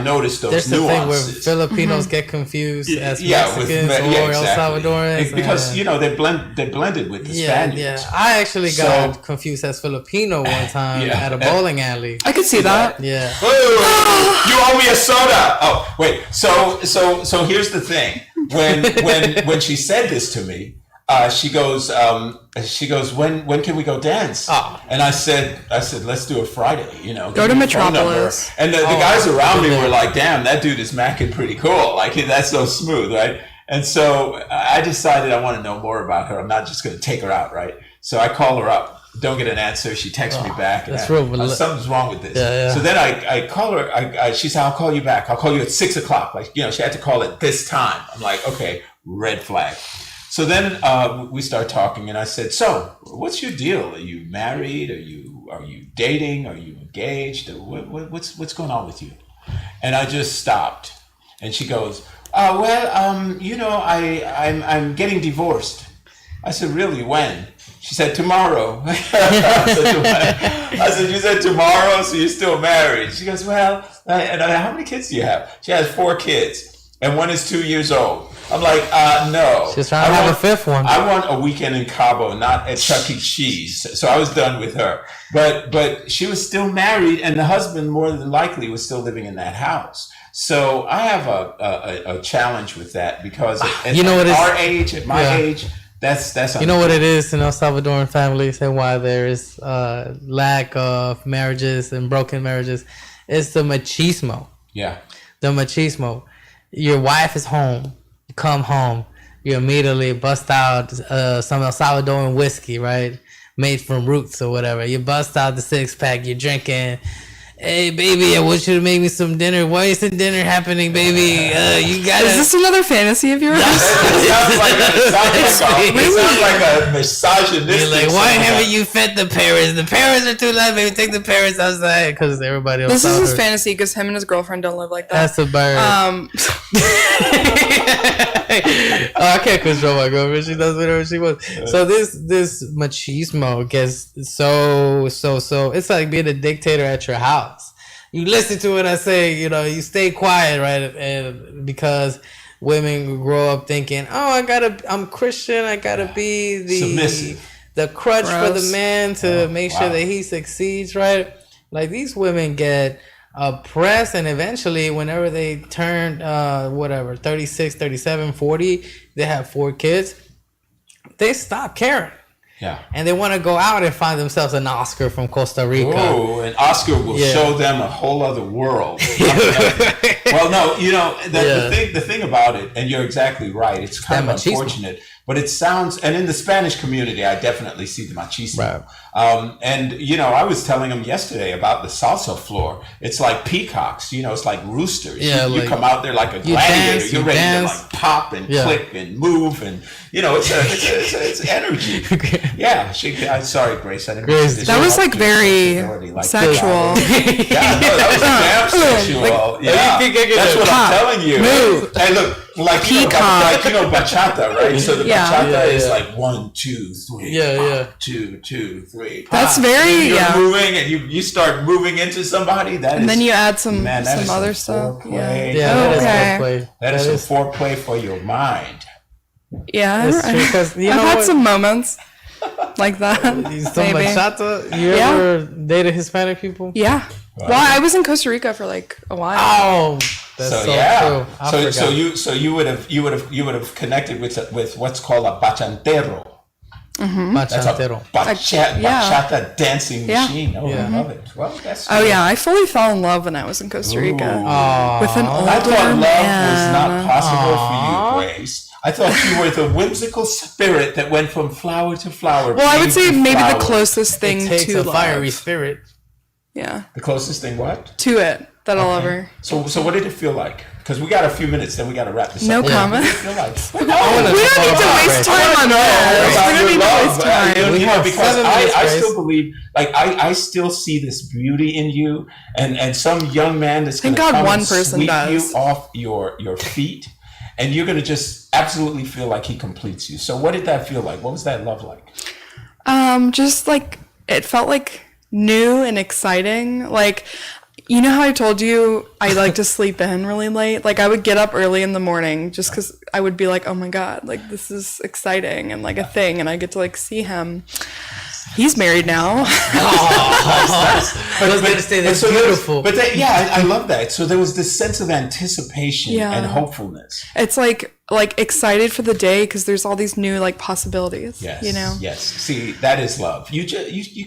noticed those There's nuances. The thing where Filipinos get confused as Mexicans or El Salvadorans because you know they blended with the Spaniards. Yeah, I actually got confused as Filipino one time at a bowling alley. I could see that. Yeah. Oh, you owe me a soda. Oh wait. So here's the thing. When she said this to me, she goes, when can we go dance? And I said, let's do it Friday. You know, go to Metropolis. And the guys around me were like, damn, that dude is macking pretty cool. Like that's so smooth, right? And so I decided I want to know more about her. I'm not just going to take her out, right? So I call her up. Don't get an answer. She texts me back. And something's wrong with this. Yeah. So then I call her. She said, I'll call you back. I'll call you at 6 o'clock. Like, you know, she had to call at this time. I'm like, okay, red flag. So then we start talking, and I said, so what's your deal? Are you married? Are you dating? Are you engaged? What's going on with you? And I just stopped. And she goes, you know, I'm getting divorced. I said, really, when? She said, tomorrow. I said, you said tomorrow, so you're still married? She goes, well, and how many kids do you have? She has 4 kids, and one is 2 years old. I'm like, no. She's trying to have a 5th one. I want a weekend in Cabo, not at Chuck E. Cheese. So I was done with her. But she was still married, and the husband, more than likely, was still living in that house. So I have a challenge with that because at our age, at my age, that's you know what it is in El Salvadoran families and why there is lack of marriages and broken marriages. It's the machismo. Yeah. The machismo. Your wife is home. You come home. You immediately bust out some El Salvadoran whiskey, right? Made from roots or whatever. You bust out the 6-pack. You're drinking. Hey, baby, I want you to make me some dinner. Why isn't dinner happening, baby? You gotta... Is this another fantasy of yours? It sounds like a misogynistic... You're like, why haven't you fed the parents? The parents are too loud, baby. Take the parents outside. Because everybody else... This is his fantasy because him and his girlfriend don't live like that. That's a bird. I can't control my girlfriend. She does whatever she wants. So this machismo gets so... It's like being a dictator at your house. You listen to what I say, you know, you stay quiet, right? And because women grow up thinking, I'm Christian, I gotta be submissive, the crutch for the man to make sure that he succeeds, right? Like these women get press, and eventually whenever they turned 36, 37, 40, they have 4 kids, they stop caring. Yeah. And they want to go out and find themselves an Oscar from Costa Rica. Oh, and Oscar will show them a whole other world. Well, no, the thing about it, and you're exactly right, it's kind of unfortunate, but it sounds, and in the Spanish community, I definitely see the machismo. Right. And, I was telling them yesterday about the salsa floor. It's like peacocks, it's like roosters. Yeah, you come out there like a gladiator. You're ready to like pop and click and move, and, it's energy. Yeah. Sorry, Grace. I didn't that was like very sexual. Yeah, no, that was damn sexual. That's what I'm telling you. Move. Hey, look, like bachata, right? So the bachata is like 1, 2, 3, 2, 2, 3. That's very You're moving, and you start moving into somebody. And then you add some other stuff. Foreplay. That is some foreplay for your mind. Yeah, I've had some moments like that. Some bachata. You ever dated Hispanic people? Yeah. Right. Well, I was in Costa Rica for like a while. Oh, that's true. So you would have connected with what's called a bachantero. Mm-hmm. Bachantero. Bachata dancing machine. Oh, I love it. Well, that's good. I fully fell in love when I was in Costa Rica with an older man. I thought love was not possible for you, Grace. I thought you were the whimsical spirit that went from flower to flower. Well, I would say maybe the closest thing to a fiery spirit. Yeah. The closest thing what? To it that I'll ever. So what did it feel like? Because we got a few minutes, then we got to wrap this up. No comment. What did it feel like? We don't need to waste time on that. We don't need to waste time. Because I still believe, like, I still see this beauty in you, and some young man that's going to come and sweep you off your feet, and you're going to just absolutely feel like he completes you. So what did that feel like? What was that love like? Just like, it felt like new and exciting. Like, you know how I told you I like to sleep in really late? Like, I would get up early in the morning just because I would be like, oh my God, like, this is exciting and like a thing. And I get to like see him. He's married now. I was going to say that's beautiful. I love that. So there was this sense of anticipation and hopefulness. It's like excited for the day because there's all these new like possibilities. Yes. Yes. See, that is love. You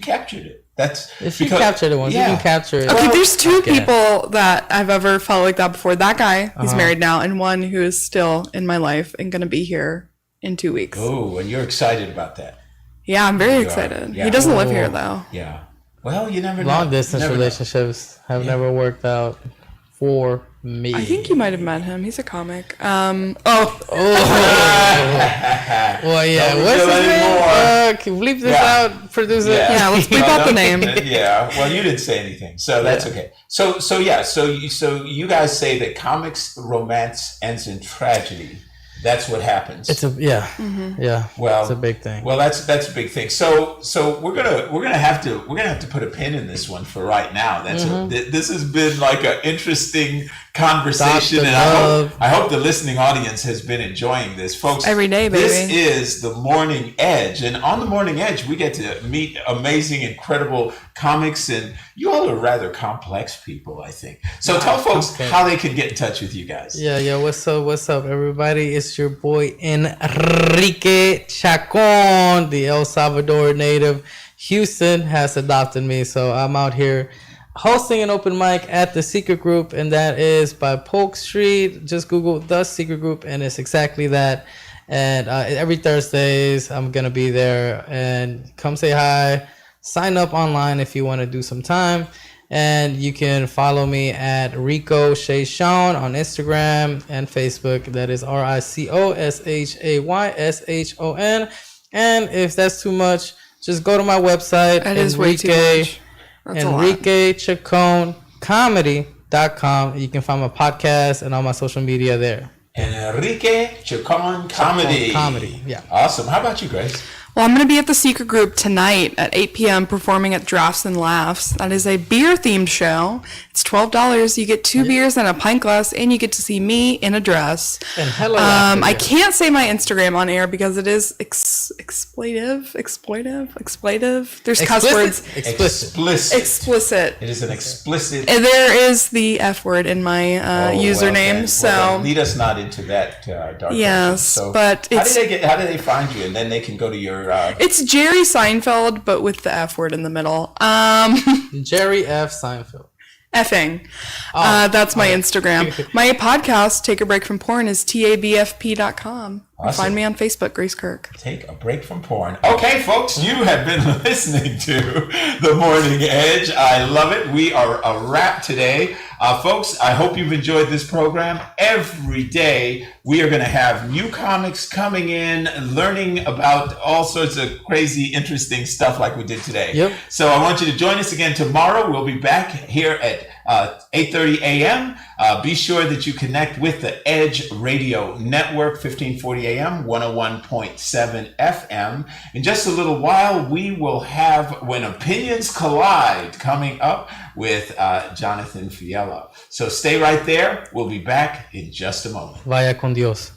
captured it. If you capture it once, you can capture it. Okay, there's 2 people that I've ever felt like that before. That guy, he's married now, and one who is still in my life and going to be here in 2 weeks. Oh, and you're excited about that. Yeah, I'm very excited. Yeah. He doesn't live here though. Yeah. Well, you never know. Long distance relationships have never worked out for me. I think you might have met him. He's a comic. Well, yeah. What's his name? Can you bleep this out, producer? Yeah, let's bleep out the name. Yeah. Well, you didn't say anything, so that's okay. So you guys say that comics romance ends in tragedy. That's what happens. It's yeah. Well, it's a big thing. Well, that's a big thing. So we're gonna have to put a pin in this one for right now. This has been like an interesting conversation, and I hope the listening audience has been enjoying this, folks. Every day, baby. This is the Morning Edge, and on the Morning Edge, we get to meet amazing, incredible comics, and you all are rather complex people, I think. So tell folks how they can get in touch with you guys. Yeah. What's up, everybody? It's your boy Enrique Chacon, the El Salvador native. Houston has adopted me, so I'm out here hosting an open mic at The Secret Group, and that is by Polk Street. Just Google The Secret Group, and it's exactly that. And every Thursdays, I'm going to be there. And come say hi. Sign up online if you want to do some time. And you can follow me at Rico Shayshon on Instagram and Facebook. That is RICOSHAYSHON. And if that's too much, just go to my website. That is way too much. Enrique Chacon Comedy.com. You can find my podcast and all my social media there. Enrique Chacon Comedy. Comedy, yeah. Awesome. How about you, Grace? Well, I'm going to be at the Secret Group tonight at 8 p.m. performing at Drafts and Laughs. That is a beer-themed show. It's $12. You get 2 beers and a pint glass, and you get to see me in a dress. And hello. I can't say my Instagram on air because it is exploitive. There's cuss words. Explicit. It is an explicit. And there is the F word in my username. Well, lead us not into that dark. Yes, so but how do they find you? And then they can go to your. It's Jerry Seinfeld, but with the F word in the middle. Jerry F. Seinfeld. Effing. That's my Instagram. My podcast, Take a Break from Porn, is tabfp.com. Awesome. Find me on Facebook, Grace Kirk. Take a break from porn. Okay, folks, you have been listening to The Morning Edge. I love it. We are a wrap today. Folks, I hope you've enjoyed this program. Every day, we are going to have new comics coming in, learning about all sorts of crazy, interesting stuff like we did today. Yep. So I want you to join us again tomorrow. We'll be back here at 8:30 a.m. Be sure that you connect with the Edge Radio Network, 1540 a.m., 101.7 FM. In just a little while, we will have When Opinions Collide coming up with Jonathan Fiella. So stay right there. We'll be back in just a moment. Vaya con Dios.